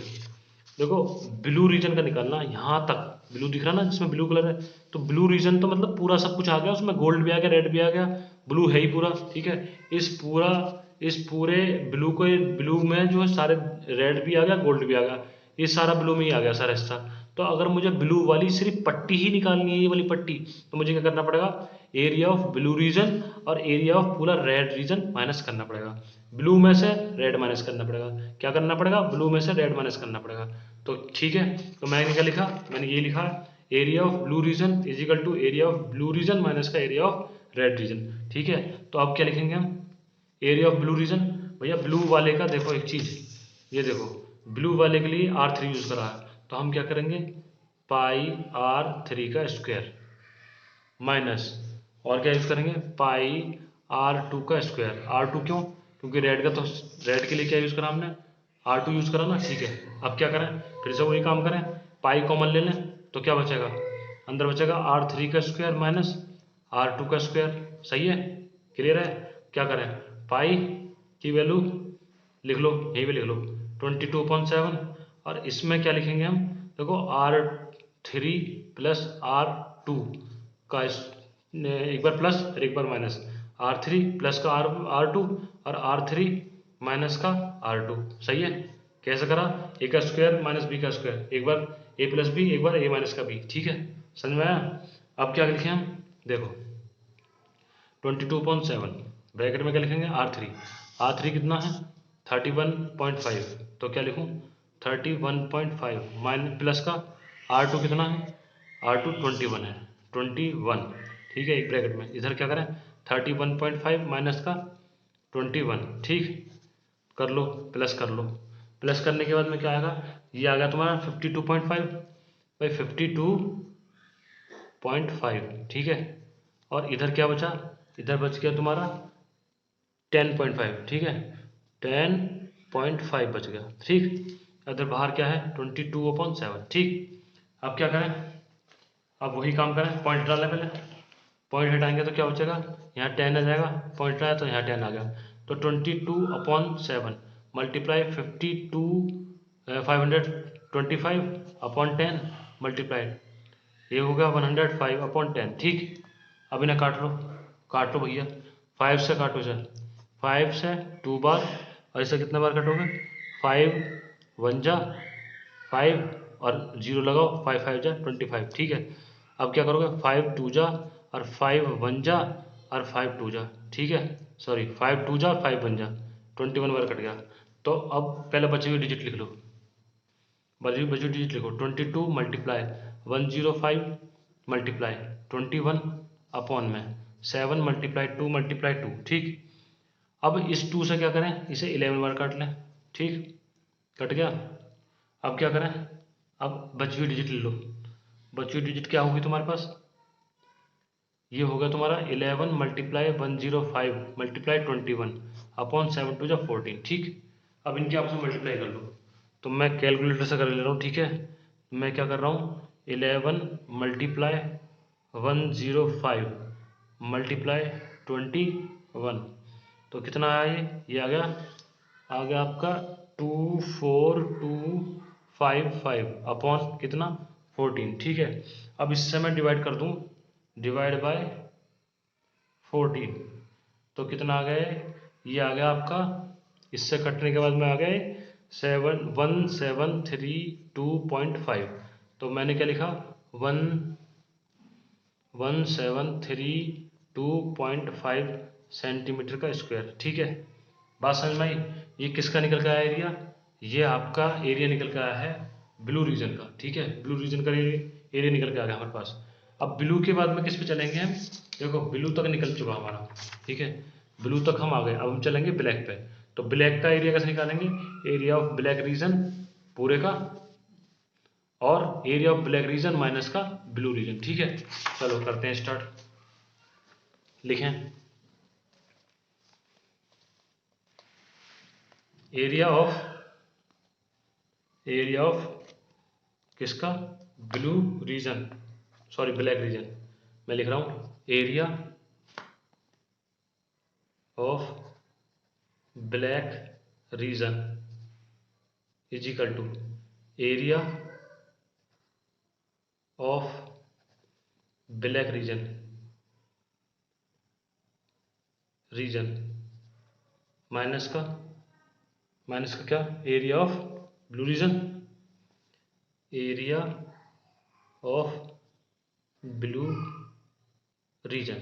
देखो ब्लू रीजन का निकालना, यहाँ तक ब्लू दिख रहा ना जिसमें ब्लू कलर है, तो ब्लू रीजन तो मतलब पूरा सब कुछ आ गया, उसमें गोल्ड भी आ गया, रेड भी आ गया, ब्लू है ही पूरा, ठीक है, इस पूरे ब्लू में जो है सारे रेड भी आ गया, गोल्ड भी आ गया, ये सारा ब्लू में ही आ गया सारा हिस्सा। तो अगर मुझे ब्लू वाली सिर्फ पट्टी ही निकालनी है, ये वाली पट्टी, तो मुझे क्या करना पड़ेगा, एरिया ऑफ ब्लू रीजन और एरिया ऑफ पूरा रेड रीजन माइनस करना पड़ेगा, ब्लू में से रेड माइनस करना पड़ेगा, क्या करना पड़ेगा, ब्लू में से रेड माइनस करना पड़ेगा। तो ठीक है, तो मैंने क्या लिखा, मैंने ये लिखा area of blue region is equal to area of blue region minus का एरिया ऑफ रेड रीजन, ठीक है। तो अब क्या लिखेंगे हम, एरिया ऑफ ब्लू रीजन, भैया ब्लू वाले का देखो एक चीज, ये देखो ब्लू वाले के लिए R3 यूज करा है, तो हम क्या करेंगे पाई R3 का स्क्वायर माइनस, और क्या यूज करेंगे पाई R2 का स्क्वायर, R2 क्यों, क्योंकि रेड का, तो रेड के लिए क्या यूज करा हमने R2 यूज करा ना, ठीक है। अब क्या करें, फिर से वही काम करें, पाई कॉमन ले लें तो क्या बचेगा, अंदर बचेगा R3 का स्क्वायर माइनस R2 का स्क्वायर, सही है, क्लियर है। क्या करें, पाई की वैल्यू लिख लो, यही भी लिख लो 22.7, और इसमें क्या लिखेंगे हम, देखो R3 प्लस R2 का एक बार प्लस और एक बार माइनस, R3 प्लस का R2 और R3 माइनस का R2, सही है। कैसे करा, ए का स्क्वायर माइनस बी का स्क्वायर, एक बार ए प्लस बी एक बार ए माइनस का बी, ठीक है, समझ में आया। अब क्या लिखे हम, देखो 22.7 ब्रैकेट में क्या लिखेंगे R3 कितना है 31.5, तो क्या लिखूं 31.5 माइनस प्लस का R2 कितना है R2 21 है, 21, ठीक है। एक ब्रैकेट में इधर क्या करें 31.5 माइनस का 21, ठीक। कर लो, प्लस कर लो। प्लस करने के बाद में क्या आएगा, ये आ गया तुम्हारा 52.5 भाई 52.5, ठीक है। और इधर क्या बचा, इधर बच गया तुम्हारा 10.5, ठीक है। 10.5 बच गया, ठीक। इधर बाहर क्या है 22/7, ठीक। अब क्या करें, अब वही काम करें, पॉइंट डालें पहले। पॉइंट हटाएंगे तो क्या बचेगा, यहाँ 10 आ जाएगा, पॉइंट आया तो यहाँ 10 आ गया। तो 22/7 मल्टीप्लाई 525/10 मल्टीप्लाई, ये हो गया 105/10, ठीक। अब इन्हें काट लो भैया, 5 से काटो इसे, 5 से 2 बार, और इसे कितने बार काटोगे, 5 1 जा 5 और 0 लगाओ, 5 5 जा 25, ठीक है। अब क्या करोगे, 5 2 जा और 5 1 जा और 5 2 जा, ठीक है। सॉरी 5 2 जा और 5 1 जा, 21 बार कट गया। तो अब पहले बची हुई डिजिट लिख लो, बची हुई डिजिट लिखो, 22 मल्टीप्लाई 105 मल्टीप्लाई 21/7 मल्टीप्लाई 2, ठीक। अब इस 2 से क्या करें, इसे 11 बार काट लें, ठीक। कट गया। अब क्या करें, अब बची हुई डिजिट ले लो। बची हुई डिजिट क्या होगी तुम्हारे पास, ये होगा तुम्हारा 11 मल्टीप्लाई 105 मल्टीप्लाई 21/7 2 14, ठीक। अब इनके आपस में मल्टीप्लाई कर लो। तो मैं कैलकुलेटर से कर ले रहा हूँ, ठीक है। मैं क्या कर रहा हूँ, 11 मल्टीप्लाई 105 मल्टीप्लाई 21, तो कितना आया, ये आ गया आपका 24255 अपॉन कितना 14, ठीक है। अब इससे मैं डिवाइड कर दूं, डिवाइड बाय 14, तो कितना आ गया, ये आ गया आपका, इससे कटने के बाद में आ गए 1732.5। तो मैंने क्या लिखा 1732.5 सेंटीमीटर का स्क्वायर, ठीक है। बात समझ में आई। ये किसका निकल के आया एरिया, ये आपका एरिया निकल के आया है ब्लू रीजन का, ठीक है। ब्लू रीजन का एरिया निकल के आ गया हमारे पास। अब ब्लू के बाद में किस पे चलेंगे हम, देखो ब्लू तक निकल चुका हमारा, ठीक है। ब्लू तक हम आ गए, अब हम चलेंगे ब्लैक पे। तो ब्लैक का एरिया कैसे निकालेंगे, एरिया ऑफ ब्लैक रीजन पूरे का और area of black region minus का ब्लू रीजन, ठीक है। चलो करते हैं स्टार्ट, लिखें एरिया ऑफ किसका, blue region, sorry black region. मैं लिख रहा हूं area of black region is equal to area of black region minus का क्या, area of blue region, area of blue region,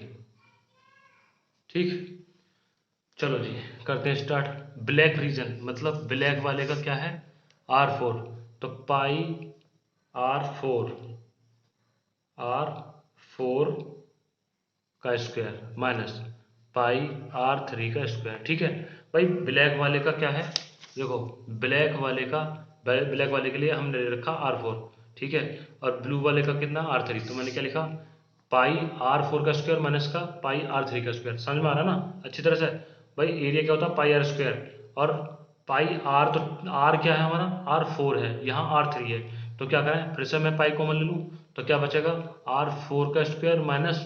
ठीक। चलो जी करते हैं स्टार्ट। ब्लैक रीजन मतलब ब्लैक वाले का क्या है R4, तो पाई R4 का स्क्वायर माइनस पाई R3 का स्क्वायर, ठीक है। भाई ब्लैक वाले का क्या है, देखो ब्लैक वाले के लिए हमने ले रखा R4, ठीक है। और ब्लू वाले का कितना R3, तो मैंने क्या लिखा पाई R4 का स्क्वायर माइनस का पाई R3 का स्क्वायर। समझ में आ रहा है ना अच्छी तरह से। भाई एरिया क्या होता है पाई R स्क्वायर, और पाई R, तो R क्या है हमारा R4 है, यहाँ R3 है। तो क्या करें, फिर से मैं पाई कॉमन ले लूँ, तो क्या बचेगा R4 का स्क्वायर माइनस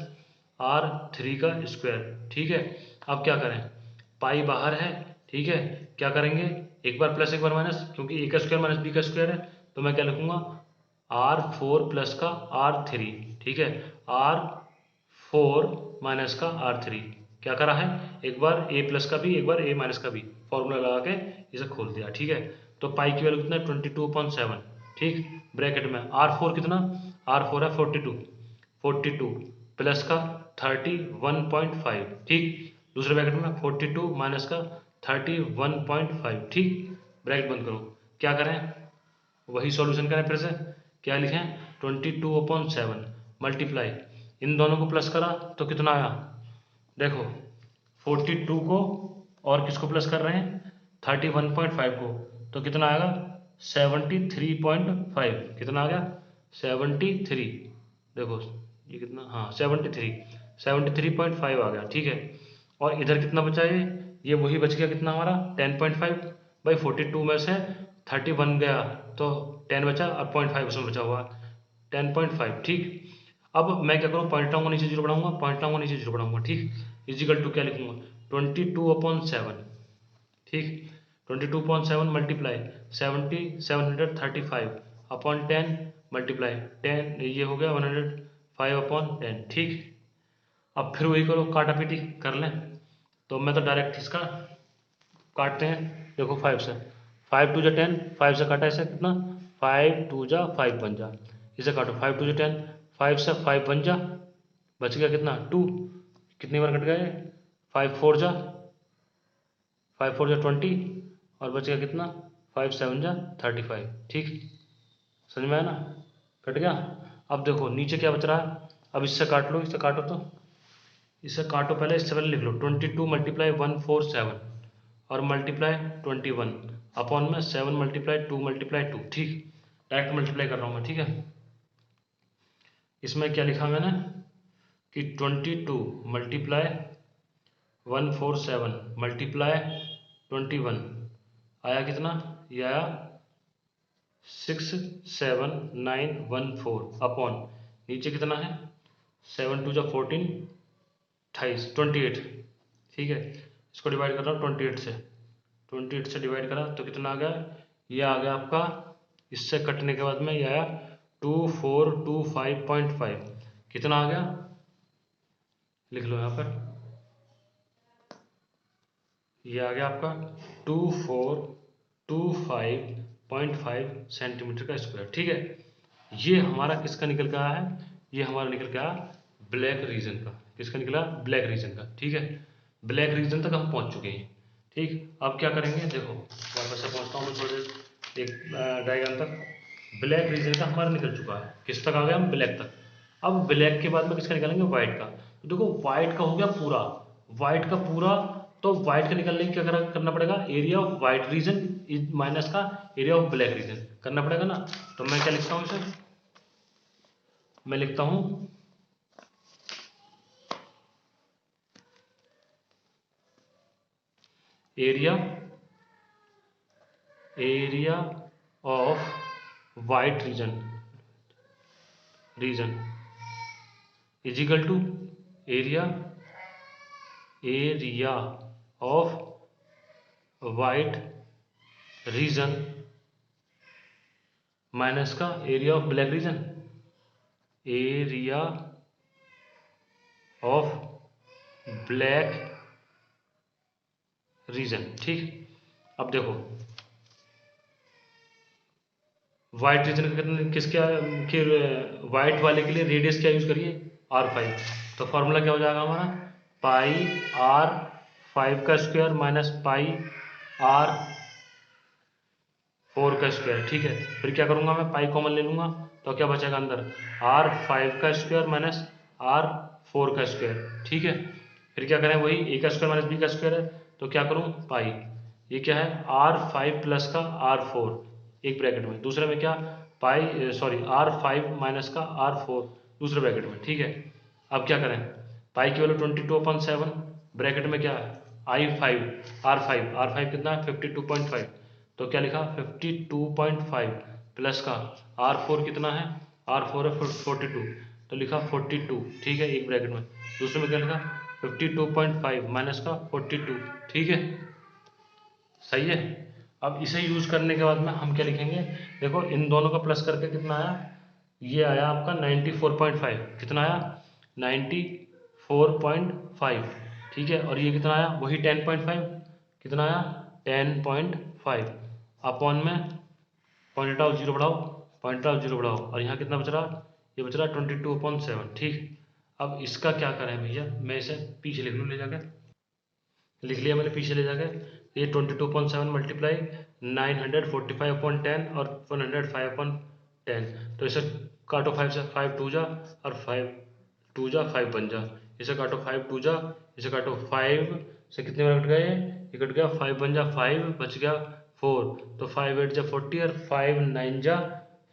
R3 का स्क्वायर, ठीक है। अब क्या करें, पाई बाहर है, ठीक है। क्या करेंगे, एक बार प्लस एक बार माइनस, क्योंकि ए का स्क्वायर माइनस बी का स्क्वायर है। तो मैं क्या लिखूंगा R4 प्लस का R3, ठीक है। R4 माइनस का R3 क्या करा है, एक बार ए प्लस का भी एक बार ए माइनस का भी, फॉर्मूला लगा के इसे खोल दिया, ठीक है। तो पाई की वैल्यू कितना है 22/7, ठीक। ब्रैकेट में R4 कितना, R4 है 42 प्लस का 31.5, ठीक। दूसरे ब्रैकेट में 42 माइनस का 31.5, ठीक। ब्रैकेट बंद करो। क्या करें, वही सॉल्यूशन करें फिर से, क्या लिखें 22/7 मल्टीप्लाई इन दोनों को प्लस करा तो कितना आया, देखो 42 को और किसको प्लस कर रहे हैं, 31.5 को, तो कितना आएगा 73.5, कितना आ गया 73, देखो ये कितना, हाँ 73.5 आ गया, ठीक है। और इधर कितना बचा ये वही बच गया कितना हमारा 10.5, भाई 42 में से 31 गया तो 10 बचा और 0.5 उसमें बचा हुआ 10.5, ठीक। अब मैं क्या करूँ, पॉइंट लाऊंगा नीचे जीरो बढ़ाऊंगा, पॉइंट लाऊंगा नीचे जीरो बढ़ाऊंगा, ठीक। इजिकल टू क्या लिखूंगा 22/7, ठीक। 22/7 मल्टीप्लाई 735 अपॉन 10 मल्टीप्लाई 10, ये हो गया 105/10, ठीक। अब फिर वही करो, काटा पीटी कर लें, तो मैं तो डायरेक्ट इसका काटते हैं, देखो 5 से, 5 2 जा 10, 5 से काटा इसे कितना 5 2 जा 5 बन जा, इसे काटो 5 2 जा 10, 5 से 5 बन जा, बच गया कितना 2, कितनी बार कट गए 5 4 जा 20 और बच गया कितना 5 7 जा 35, ठीक। समझ में आया ना, कट गया। अब देखो नीचे क्या बच रहा है, अब इससे काट लो, इससे काटो, तो इससे काटो पहले, इससे पहले लिख लो 22 मल्टीप्लाई 147 और मल्टीप्लाई 21 अपॉन में 7 मल्टीप्लाई 2 मल्टीप्लाई 2, ठीक। डायरेक्ट मल्टीप्लाई कर रहा हूँ मैं, ठीक है। इसमें क्या लिखा मैंने कि 22 मल्टीप्लाई 147 मल्टीप्लाई 21 आया कितना, ये आया 67914 अपॉन नीचे कितना है 7 2 जा 14 28, ठीक है। इसको डिवाइड कर रहा हूँ 28 से डिवाइड करा तो कितना आ गया, ये आ गया आपका, इससे कटने के बाद में ये आया 2425.5, कितना आ गया, लिख लो यहाँ पर, ये आ गया आपका 2425.5 सेंटीमीटर का स्क्वायर, ठीक है। ये हमारा किसका निकल के आया है, ये हमारा निकल के आया ब्लैक रीजन का, किसका निकला ब्लैक रीजन का, ठीक है। ब्लैक रीजन तक हम पहुंच चुके हैं, ठीक। अब क्या करेंगे, देखो वापस से पहुंचता हूँ मैं थोड़े एक डायग्राम तक। ब्लैक रीजन का हमारा निकल चुका है, किस तक आ गया हम, ब्लैक तक। अब ब्लैक के बाद में किसका निकालेंगे, व्हाइट का। तो देखो व्हाइट का हो गया पूरा, व्हाइट का पूरा, तो व्हाइट का निकालने के क्या करना पड़ेगा, area of white region minus का एरिया ऑफ ब्लैक रीजन करना पड़ेगा ना। तो मैं क्या लिखता हूँ इसे, मैं लिखता हूँ area of white region is equal to area of white region minus का area of black region, area of black region, ठीक। अब देखो व्हाइट रीजन का किसके व्हाइट वाले के लिए रेडियस क्या यूज करिए r5, तो फॉर्मूला क्या हो जाएगा हमारा पाई r5 का स्क्वायर माइनस पाई r4 का स्क्वायर, ठीक है। फिर क्या करूंगा मैं, पाई कॉमन ले लूंगा तो क्या बचेगा अंदर r5 का स्क्वायर माइनस r4 का स्क्वायर, ठीक है। फिर क्या करें, वही a का स्क्वायर माइनस b का स्क्वायर है, तो क्या करूं पाई, ये क्या है r5 प्लस का r4 एक ब्रैकेट में, दूसरे में क्या पाई सॉरी r5 माइनस का r4 दूसरे ब्रैकेट में, ठीक है। अब क्या करें, पाई की वैल्यू 22/7 ब्रैकेट में क्या है r5 कितना है 52.5, तो क्या लिखा 52.5 प्लस का r4 कितना है, r4 है 42, तो लिखा 42, ठीक है, एक ब्रैकेट में, दूसरे में क्या लिखा 52.5 माइनस का 42, ठीक है, सही है। अब इसे यूज करने के बाद में हम क्या लिखेंगे, देखो इन दोनों का प्लस करके कितना आया, ये आया आपका 94.5, कितना आया 94.5, ठीक है। और ये कितना आया वही 10.5, कितना आया 10.5 अपॉन में पॉइंट हटाओ जीरो बढ़ाओ और यहाँ कितना बच रहा, ये बच रहा 22/7, ठीक। अब इसका क्या करें भैया, मैं इसे पीछे लिख लूँ ले जाकर, लिख लिया मैंने पीछे ले जाकर, ये 22/7 मल्टीप्लाई 945/10 और 105/10, तो इसे काटो 5 से, 5 2 जा और 5 टू जा 5 बन जा, इसे काटो 5 टू जा, इसे काटो 5 से कितने बार कट गए, ये कट गया 5 बन जा 5, बच गया 4, तो 5 8 जा 40 और 5 9 जा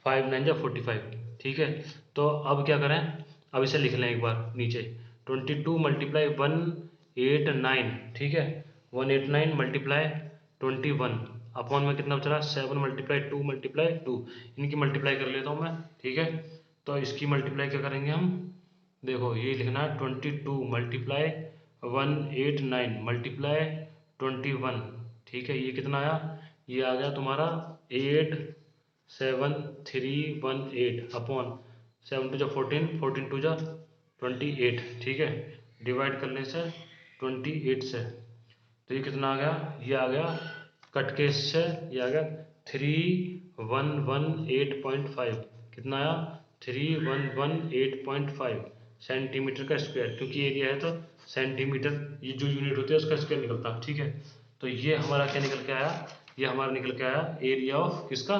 45। ठीक है, तो अब क्या करें, अब इसे लिख लें एक बार नीचे, 22 मल्टीप्लाई 189, ठीक है, 189 मल्टीप्लाई 21 अपॉन में कितना बच रहा है 7 मल्टीप्लाई 2 इनकी मल्टीप्लाई कर लेता हूँ मैं। ठीक है, तो इसकी मल्टीप्लाई क्या करेंगे हम, देखो ये लिखना है 22 मल्टीप्लाई 189 मल्टीप्लाई 21। ठीक है, ये कितना आया, ये आ गया तुम्हारा 87318 अपॉन 7 टू जा 14, 14 टू जा 28। ठीक है, डिवाइड करने से 28 से, तो ये कितना आ गया, ये आ गया कट के इससे, ये आ गया 3118.5, कितना आया 3118.5 सेंटीमीटर का स्क्वायर, क्योंकि एरिया है तो सेंटीमीटर ये जो यूनिट होती है उसका स्क्वायर निकलता है। ठीक है, तो ये हमारा क्या निकल के आया, ये हमारा निकल के आया एरिया ऑफ किसका,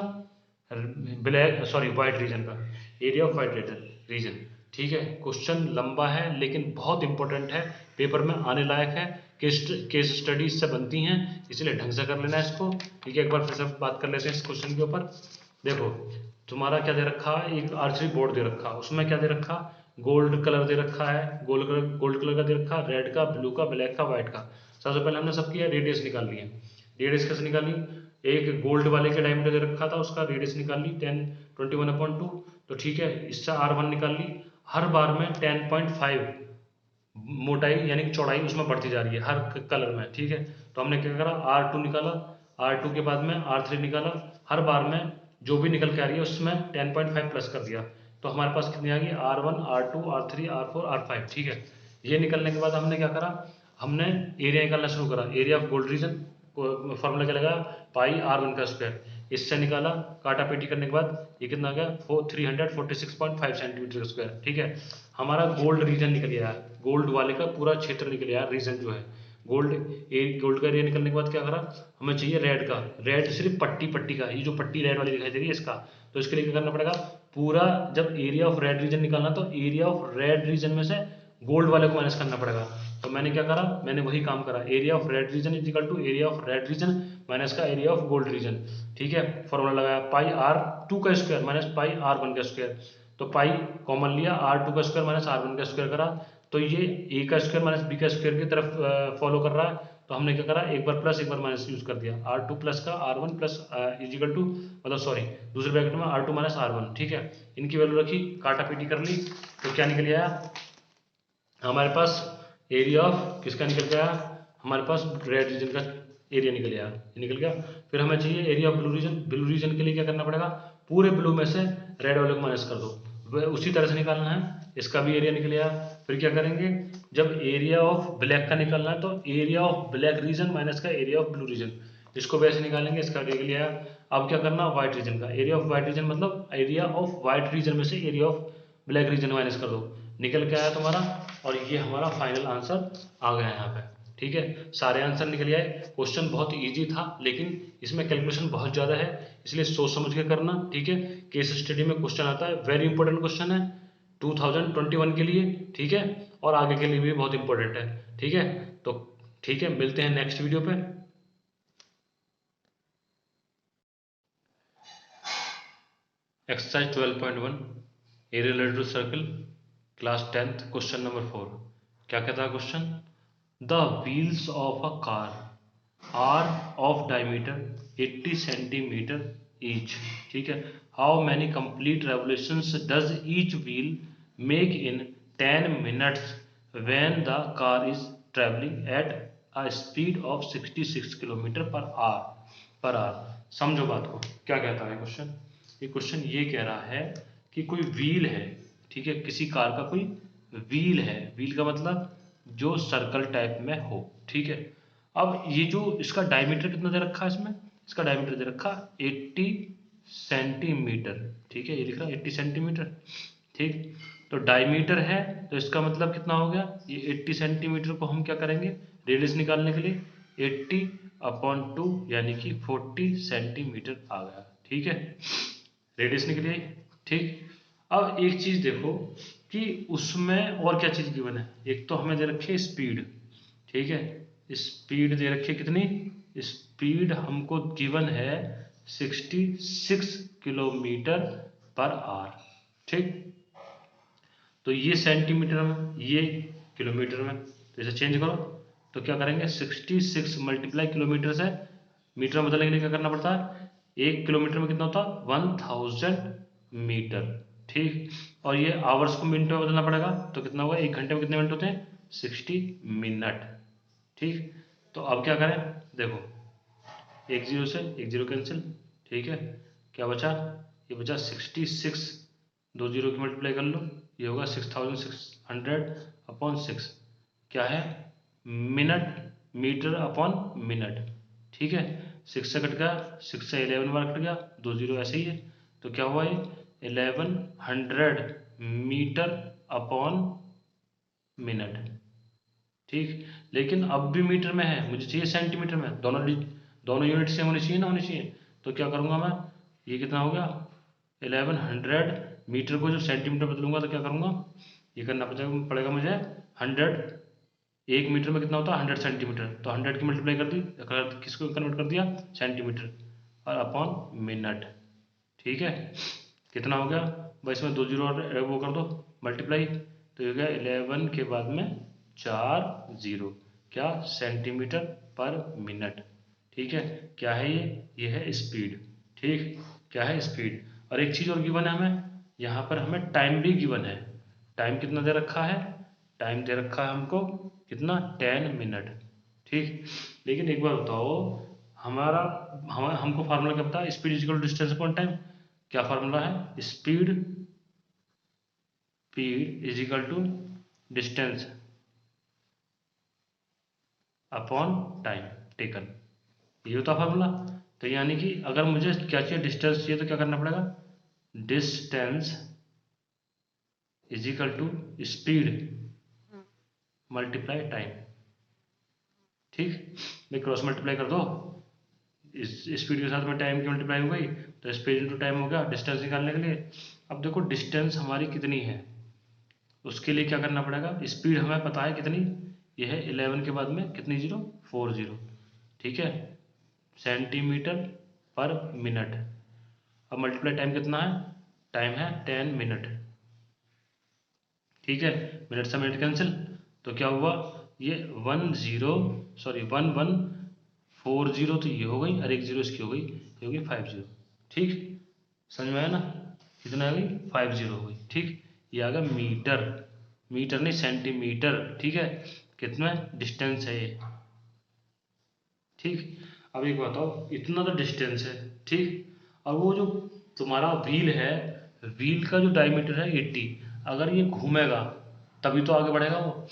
वाइट रीजन का, एरिया ऑफ वाइट रीजन। ठीक है, क्वेश्चन लंबा है लेकिन बहुत इंपॉर्टेंट है, पेपर में आने लायक है, केस स्टडी इससे बनती हैं, इसलिए ढंग से कर लेना है इसको। ठीक है, एक बार फिर से बात कर लेते हैं इस क्वेश्चन के ऊपर। देखो तुम्हारा क्या दे रखा है, एक आर्चरी बोर्ड दे रखा, उसमें क्या दे रखा, गोल्ड कलर दे रखा है, गोल्ड कलर का दे रखा, रेड का, ब्लू का, ब्लैक का, व्हाइट का। सबसे पहले हमने सब किया, रेडियस निकाल लिया। रेडियस कैसे निकाली, एक गोल्ड वाले के डायमीटर दे रखा था, उसका रेडियस निकाल ली 1021/2, तो ठीक है, इससे R1 निकाल ली। हर बार में 10.5 मोटाई यानी कि चौड़ाई उसमें बढ़ती जा रही है हर कलर में। ठीक है, तो हमने क्या करा, R2 निकाला, R2 के बाद में R3 निकाला, हर बार में जो भी निकल के आ रही है उसमें 10.5 प्लस कर दिया, तो हमारे पास कितनी आ गई, R1 R2 R3 R4 R5। ठीक है, ये निकलने के बाद हमने क्या करा, हमने एरिया निकालना शुरू करा, area of gold reason, formula क्या लगा, पाई R1 का स्क्वायर, इससे निकाला, काटा पेटी करने के बाद ये कितना आ गया 346.5 सेंटीमीटर का स्क्वायर। ठीक है, हमारा गोल्ड रीजन निकल गया, गोल्ड वाले का पूरा क्षेत्र निकल गया, रीजन जो है गोल्ड का एरिया निकलने के बाद क्या करा, हमें चाहिए रेड का, रेड सिर्फ पट्टी का, ये जो पट्टी रेड वाली दिखाई दे रही है इसका, तो इसके लिए क्या करना पड़ेगा, पूरा जब एरिया ऑफ रेड रीजन निकालना तो एरिया ऑफ रेड रीजन में से गोल्ड वाले को माइनस करना पड़ेगा। तो मैंने क्या करा, मैंने वही काम करा, area of red region is equal to area of red region minus का एरिया ऑफ गोल्ड रीजन। ठीक है, फॉर्मूला लगाया, पाई R2 का स्क्वायर माइनस पाई R1 का स्क्वायर, तो पाई कॉमन लिया, R2 का स्क्वायर माइनस R1 का स्क्वायर करा, तो ये ए का स्क्वायर माइनस बी का स्क्वायर की तरफ फॉलो कर रहा है, तो हमने क्या करा, एक बार प्लस एक बार माइनस यूज कर दिया, R2 प्लस का R1 plus is equal to, मतलब सॉरी दूसरे ब्रैकेट में R2 माइनस R1। ठीक है, इनकी वैल्यू रखी, काटा पीटी कर ली, तो क्या निकल आया हमारे पास, एरिया ऑफ किसका निकल गया, हमारे पास रेड रीजन का एरिया निकल गया, निकल गया। फिर हमें चाहिए एरिया ऑफ ब्लू रीजन के लिए क्या करना पड़ेगा, पूरे ब्लू में से रेड वाले को माइनस कर दो, उसी तरह से निकालना है, इसका भी एरिया निकल गया। फिर क्या करेंगे, जब एरिया ऑफ ब्लैक का निकालना है तो area of black region minus का एरिया ऑफ ब्लू रीजन, इसको वैसे निकालेंगे, इसका निकल गया। अब क्या करना, व्हाइट रीजन का एरिया ऑफ व्हाइट रीजन, मतलब एरिया ऑफ व्हाइट रीजन में से area of black region minus कर दो, निकल के आया तुम्हारा, और ये हमारा फाइनल आंसर आ गया यहाँ पे। ठीक है, सारे आंसर निकल आए। क्वेश्चन बहुत इजी था लेकिन इसमें कैलकुलेशन बहुत ज़्यादा है, इसलिए सोच समझ के करना। ठीक है, केस स्टडी में क्वेश्चन आता है, वेरी इंपॉर्टेंट क्वेश्चन है 2021 के लिए। ठीक है, और आगे के लिए भी बहुत इंपॉर्टेंट है। ठीक है, तो ठीक है, मिलते हैं नेक्स्ट वीडियो पे। Exercise 12.1 area related to circle, class 10th, question number 4। क्या कहता है question, the wheels of a car are of diameter 80 centimeter each. ठीक है, how many complete revolutions does each wheel make in 10 minutes when the car is travelling at a speed of 66 kilometer per hour. समझो बात को, क्या कहता है question, ये question ये कह रहा है कि कोई व्हील है, ठीक है, किसी कार का कोई व्हील है, व्हील का मतलब जो सर्कल टाइप में हो। ठीक है, अब ये जो इसका डायमीटर कितना दे रखा है, इसमें इसका डायमीटर दे रखा 80 सेंटीमीटर। ठीक है, ये लिख रहा है 80 सेंटीमीटर। ठीक, तो डायमीटर है तो इसका मतलब कितना हो गया, ये 80 सेंटीमीटर को हम क्या करेंगे, रेडियस निकालने के लिए 80/2 यानी कि 40 सेंटीमीटर आ गया। ठीक है, रेडियस निकली। ठीक, अब एक चीज देखो कि उसमें और क्या चीज़ गिवन है। एक तो हमें दे रखी है स्पीड, ठीक है, स्पीड दे रखी है कितनी, स्पीड हमको गिवन है 66 किलोमीटर पर आवर, ठीक। तो ये सेंटीमीटर में, ये किलोमीटर में, तो इसे चेंज करो तो क्या करेंगे 66 मल्टीप्लाई किलोमीटर से मीटर में बदलने के लिए क्या करना पड़ता है, 1 किलोमीटर में कितना होता है 1000 मीटर, ठीक। और ये आवर्स को मिनट में बदलना पड़ेगा तो कितना होगा, 1 घंटे में कितने मिनट होते हैं 60 मिनट, ठीक। तो अब क्या करें, देखो एक जीरो से एक जीरो कैंसिल, ठीक है, क्या बचा, ये बचा 66, दो जीरो की मल्टीप्लाई कर लो, ये होगा 6600/6, क्या है मिनट, मीटर अपॉन मिनट, ठीक है। 6 से कट गया, 6 से 11 बार कट गया, दो जीरो ऐसे ही है, तो क्या हुआ ये 1100 मीटर अपॉन मिनट, ठीक। लेकिन अब भी मीटर में है, मुझे चाहिए सेंटीमीटर में, दोनों यूनिट सेम होनी चाहिए ना, होनी चाहिए। तो क्या करूँगा मैं, ये कितना हो गया 1100 मीटर को जब सेंटीमीटर बदलूंगा तो क्या करूँगा, ये करना पड़ेगा मुझे 100, 1 मीटर में कितना होता है 100 सेंटीमीटर, तो 100 की मल्टीप्लाई कर दी, किसको कन्वर्ट कर दिया सेंटीमीटर, और अपॉन मिनट, ठीक है। कितना हो गया भाई, इसमें दो जीरो और वो कर दो मल्टीप्लाई, तो ये हो गया 11 के बाद में 4 जीरो, क्या सेंटीमीटर पर मिनट, ठीक है। क्या है ये है स्पीड, ठीक, क्या है स्पीड। और एक चीज़ और गिवन है हमें, यहाँ पर हमें टाइम भी गिवन है, टाइम कितना दे रखा है, टाइम दे रखा है हमको कितना 10 मिनट, ठीक। लेकिन एक बार बताओ, हमारा हमको फार्मूला क्या पता है, speed is equal to distance upon time, क्या फार्मूला है, speed is equal to distance upon time taken, ये होता फार्मूला। तो यानी कि अगर मुझे क्या चाहिए, डिस्टेंस चाहिए, तो क्या करना पड़ेगा, distance is equal to speed multiply time, ठीक। मैं क्रॉस मल्टीप्लाई कर दो, इस स्पीड के साथ में टाइम की मल्टीप्लाई हो गई, तो स्पीड इंटू टाइम हो गया डिस्टेंस निकालने के लिए। अब देखो डिस्टेंस हमारी कितनी है, उसके लिए क्या करना पड़ेगा, स्पीड हमें पता है कितनी, ये है 11 के बाद में कितनी जीरो 4 जीरो, ठीक है, सेंटीमीटर पर मिनट। अब मल्टीप्लाई टाइम कितना है, टाइम है 10 मिनट, ठीक है, मिनट से मिनट कैंसिल, तो क्या हुआ ये 1140, तो ये हो गई, और एक जीरो इसकी हो गई, ये हो गई 50, ठीक। समझ में आया ना, कितना आ गई 50 हो गई, ठीक। ये आ गया मीटर, मीटर नहीं सेंटीमीटर, ठीक है, कितना डिस्टेंस है ये, ठीक। अब एक बताओ, इतना तो डिस्टेंस है, ठीक। और वो जो तुम्हारा व्हील है, व्हील का जो डायमीटर है 80, अगर ये घूमेगा तभी तो आगे बढ़ेगा, वो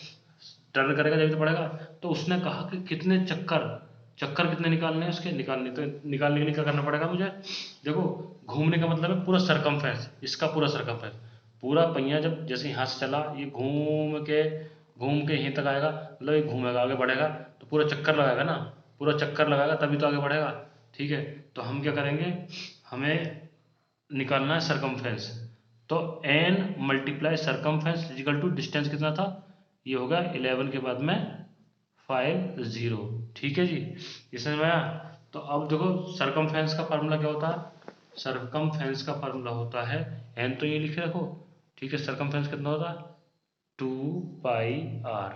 टर्न करेगा जब तो बढ़ेगा। तो उसने कहा कि कितने चक्कर, चक्कर कितने निकालने हैं उसके, निकालने के लिए क्या करना पड़ेगा मुझे, देखो घूमने का मतलब है पूरा सरकमफेरेंस, इसका पूरा सरकमफेरेंस, पूरा पहिया जब जैसे यहाँ से चला, ये घूम के यहीं तक आएगा, मतलब ये घूमेगा आगे बढ़ेगा, तो पूरा चक्कर लगाएगा ना, पूरा चक्कर लगाएगा तभी तो आगे बढ़ेगा, ठीक है। तो हम क्या करेंगे, हमें निकालना है सरकमफेरेंस, तो n multiply circumference is equal to distance कितना था, ये होगा 11 के बाद में 50, ठीक है जी, ये समझ में आया। तो अब देखो सरकमफेरेंस का फार्मूला क्या होता है, सरकमफेरेंस का फार्मूला होता है, n तो ये लिखे रखो, ठीक है, सरकमफेरेंस कितना होता है 2πr,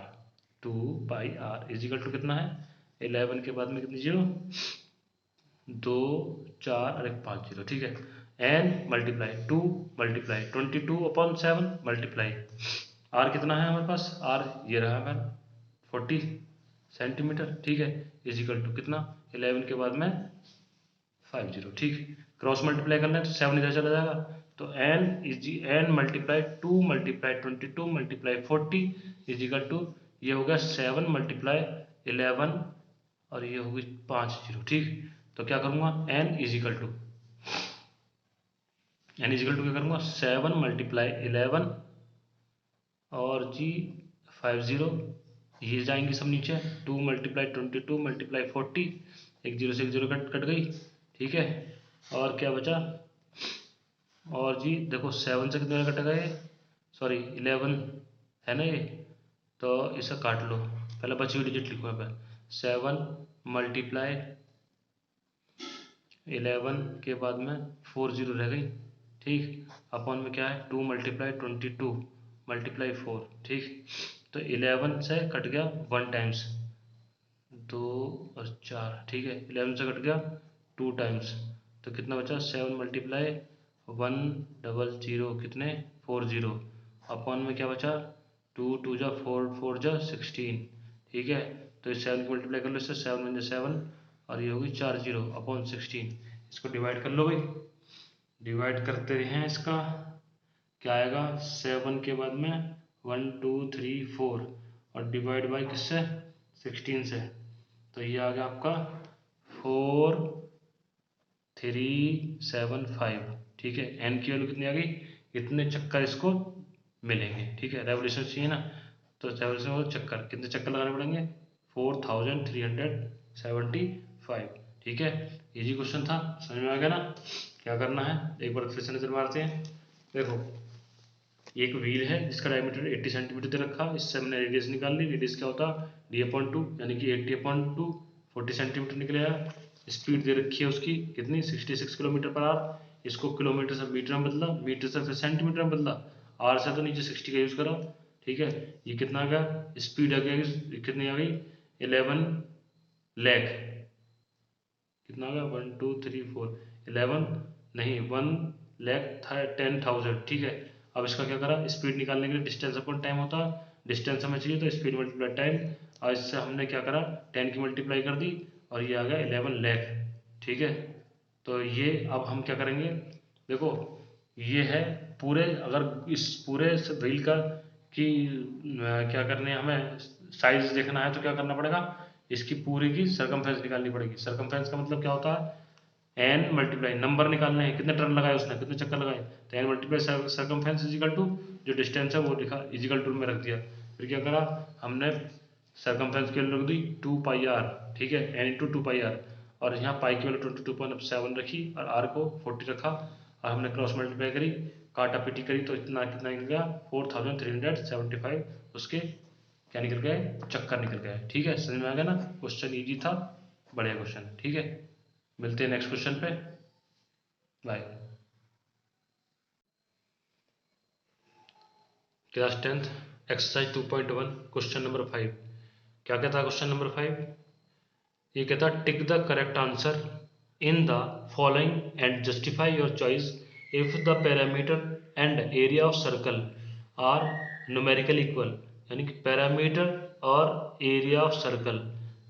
2πr इजिकल टू कितना है 11 के बाद में कितनी जीरो, 2 4 और एक 5 जीरो, ठीक है। n multiply 2 multiply 22/7 multiply r कितना है हमारे पास, r ये रहा हमारा 40 सेंटीमीटर, ठीक है, इजिकल टू कितना 11 के बाद में 50, ठीक। क्रॉस मल्टीप्लाई करना है तो 7 इधर चला जाएगा, तो n multiply 2 multiply 22 multiply 40 is equal to, ये हो गया 7 मल्टीप्लाई 11 और ये होगी 50, ठीक। तो क्या करूँगा n इजिकल टू क्या करूँगा 7 मल्टीप्लाई 11 और जी 50, ये जाएंगे सब नीचे, 2 मल्टीप्लाई 22 मल्टीप्लाई 40, एक जीरो से एक जीरो कट गई, ठीक है। और क्या बचा, और जी देखो 7 से कितने कटेगा ये सॉरी 11 है ना ये, तो इसे काट लो, पहले बची हुई डिजिट लिखो यहाँ पे। 7 मल्टीप्लाई 11 के बाद में 4 जीरो रह गई, ठीक। अपॉन में क्या है 2 मल्टीप्लाई 22 मल्टीप्लाई 4, ठीक। तो 11 से कट गया 1 टाइम्स, 2 और 4, ठीक है। 11 से कट गया 2 टाइम्स, तो कितना बचा 7 मल्टीप्लाई 100 कितने 40, अपॉन में क्या बचा 2 2 जा 4 4 जा 16, ठीक है। तो इस 7 को मल्टीप्लाई कर लो इससे, 7 1 7 और ये होगी 4 जीरो अपॉन 16। इसको डिवाइड कर लो भाई, डिवाइड करते हैं इसका, क्या आएगा 7 के बाद में 1 2 3 4 और डिवाइड बाई किससे 16 से, तो ये आ गया आपका 4375, ठीक है। एन की वैल्यू कितनी आ गई, इतने चक्कर इसको मिलेंगे, ठीक है। रेवोल्यूशन चाहिए ना, तो रेवोल्यूशन और चक्कर, कितने चक्कर लगाने पड़ेंगे 4375, ठीक है। इजी क्वेश्चन था, समझ में आ गया ना। क्या करना है एक बार फिर से नजर मारते हैं। देखो एक व्हील है जिसका डायमीटर 80 सेंटीमीटर दे रखा, इससे हमने रेडियस निकाल ली। रेडियस क्या होता d/2 यानी कि 80/2 40 सेंटीमीटर निकलेगा। स्पीड दे रखी है उसकी कितनी 66 किलोमीटर पर आवर। इसको किलोमीटर से मीटर में बदला, मीटर से फिर सेंटीमीटर में बदला, आर से तो नीचे 60 का यूज करा, ठीक है। ये कितना आ गया, स्पीड आ गया कितनी आ गई 11 लाख, कितना आ गया 1 2 3 4 11 नहीं 1,10,000, ठीक है। अब इसका क्या करा, स्पीड निकालने के लिए डिस्टेंस अपॉन टाइम होता है, डिस्टेंस हमें चाहिए तो स्पीड मल्टीप्लाई टाइम, और इससे हमने क्या करा 10 की मल्टीप्लाई कर दी और ये आ गया 11 लाख, ठीक है। तो ये अब हम क्या करेंगे, देखो ये है पूरे, अगर इस पूरे व्हील का कि क्या करने है हमें साइज देखना है तो क्या करना पड़ेगा, इसकी पूरी की सरकमफेरेंस निकालनी पड़ेगी। सरकमफेरेंस का मतलब क्या होता है एन मल्टीप्लाई नंबर निकालने हैं, कितने टर्न लगाए उसने, कितने चक्कर लगाए, तो N multiply circumference is equal to जो डिस्टेंस है वो लिखा इजिकल टू में रख दिया। फिर क्या करा हमने सरकमफेरेंस की वैल्यू रख दी 2πr, ठीक है, एन इंटू 2πr, और यहाँ पाई की वैल्यू 22.7 रखी और आर को 40 रखा, और हमने क्रॉस मल्टीप्लाई करी, काटा पीटी करी, तो इतना कितना निकल गया 4375, उसके क्या निकल गए चक्कर निकल गए, ठीक है। समझ में आ गया ना, क्वेश्चन इजी था, बढ़िया क्वेश्चन, ठीक है। मिलते हैं नेक्स्ट क्वेश्चन पे, bye. Class 10th exercise 2.1 question number 5। क्या कहता है क्वेश्चन नंबर 5, ये कहता है tick the correct answer in the following and justify your choice if the parameter and area of circle are numerical equal, यानी कि parameter और एरिया ऑफ सर्कल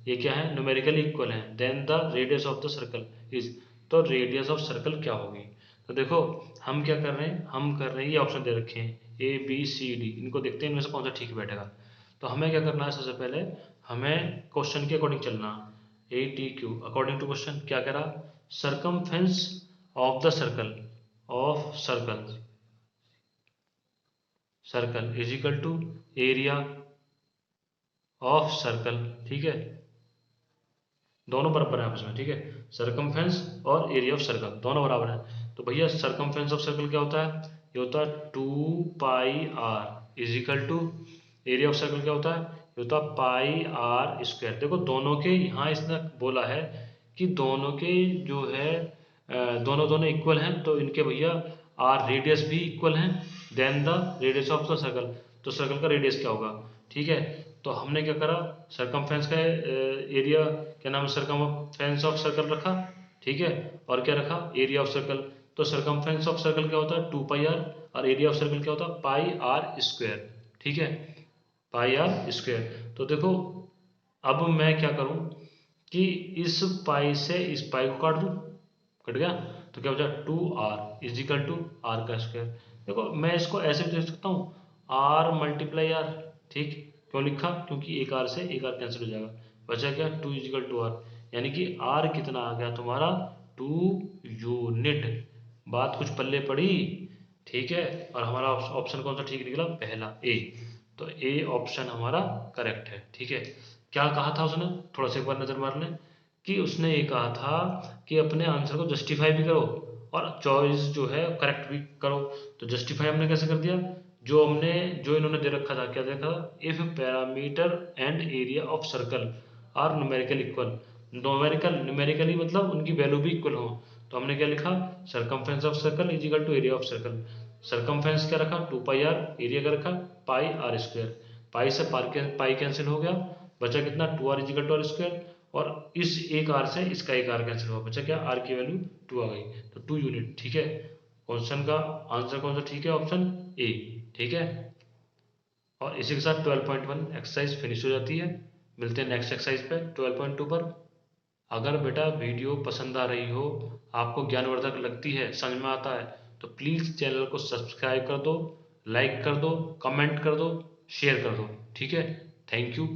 ये क्या है न्यूमेरिकली इक्वल है, then the radius of the circle is, तो radius of circle क्या होगी। तो देखो हम क्या कर रहे हैं, हम कर रहे हैं ये ऑप्शन दे रखे हैं ABCD, इनको देखते हैं इनमें से कौन सा ठीक बैठेगा। तो हमें क्या करना है, सबसे पहले हमें क्वेश्चन के अकॉर्डिंग चलना, ATQ अकॉर्डिंग टू क्वेश्चन क्या कह रहा, circumference of the circle of circle is equal to area of circle, ठीक है, दोनों बराबर है आपस में, ठीक है। सरकमफेरेंस और एरिया ऑफ सर्कल दोनों बराबर है, तो भैया सरकमफेरेंस ऑफ सर्कल क्या होता है, ये होता है 2πr is equal to area of circle क्या होता है, ये होता है πr²। देखो दोनों के यहाँ इसने बोला है कि दोनों के जो है दोनों दोनों इक्वल हैं, तो इनके भैया आर रेडियस भी इक्वल हैं, then the radius of the circle, तो सर्कल का रेडियस क्या होगा, ठीक है। तो हमने क्या करा सरकमफेरेंस का एरिया क्या नाम है सरकमफेरेंस ऑफ सर्कल रखा, ठीक है, और क्या रखा एरिया ऑफ सर्कल। तो सरकमफेरेंस ऑफ सर्कल क्या होता है 2πr और एरिया ऑफ सर्कल क्या होता है πr², ठीक है, πr²। तो देखो अब मैं क्या करूं कि इस पाई से इस पाई को काट दूं, कट गया, तो क्या बचा 2r is equal to R का स्क्वायर। देखो मैं इसको ऐसे भी देख सकता हूँ r मल्टीप्लाई r, ठीक, क्यों लिखा, क्योंकि एक r से एक r कैंसिल हो जाएगा, बचा क्या 2 इज इक्वल टू आर, यानी कि r कितना आ गया तुम्हारा 2 यूनिट। बात कुछ पल्ले पड़ी, ठीक है, और हमारा ऑप्शन कौन सा ठीक निकला, पहला ए, तो ए ऑप्शन हमारा करेक्ट है, ठीक है। क्या कहा था उसने, थोड़ा सा एक बार नजर मार लें, कि उसने ये कहा था कि अपने आंसर को जस्टिफाई भी करो और चॉइस जो है करेक्ट भी करो। तो जस्टिफाई हमने कैसे कर दिया, जो इन्होंने दे रखा था, क्या दे रखा था, if parameter and area of circle are numerical equal, numerically मतलब उनकी वैल्यू भी इक्वल हो, तो हमने क्या लिखा, circumference of circle is equal to area of circle. Circumference क्या रखा, 2 पाई आर, एरिया क्या रखा, पाई आर स्क्वायर, पाई से पाई कैंसिल हो गया, बचा कितना, 2 r is equal to r square, और इस एक आर से इसका एक आर कैंसिल हुआ, बचा क्या, आर की वैल्यू 2 आ गई, तो 2 यूनिट। ठीक है, क्वेश्चन का आंसर कौन सा ठीक है, ऑप्शन ए। ठीक है, और इसी के साथ 12.1 एक्सरसाइज फिनिश हो जाती है। मिलते हैं नेक्स्ट एक्सरसाइज पे 12.2 पर। अगर बेटा वीडियो पसंद आ रही हो, आपको ज्ञानवर्धक लगती है, समझ में आता है, तो प्लीज़ चैनल को सब्सक्राइब कर दो, लाइक कर दो, कमेंट कर दो, शेयर कर दो। ठीक है, थैंक यू।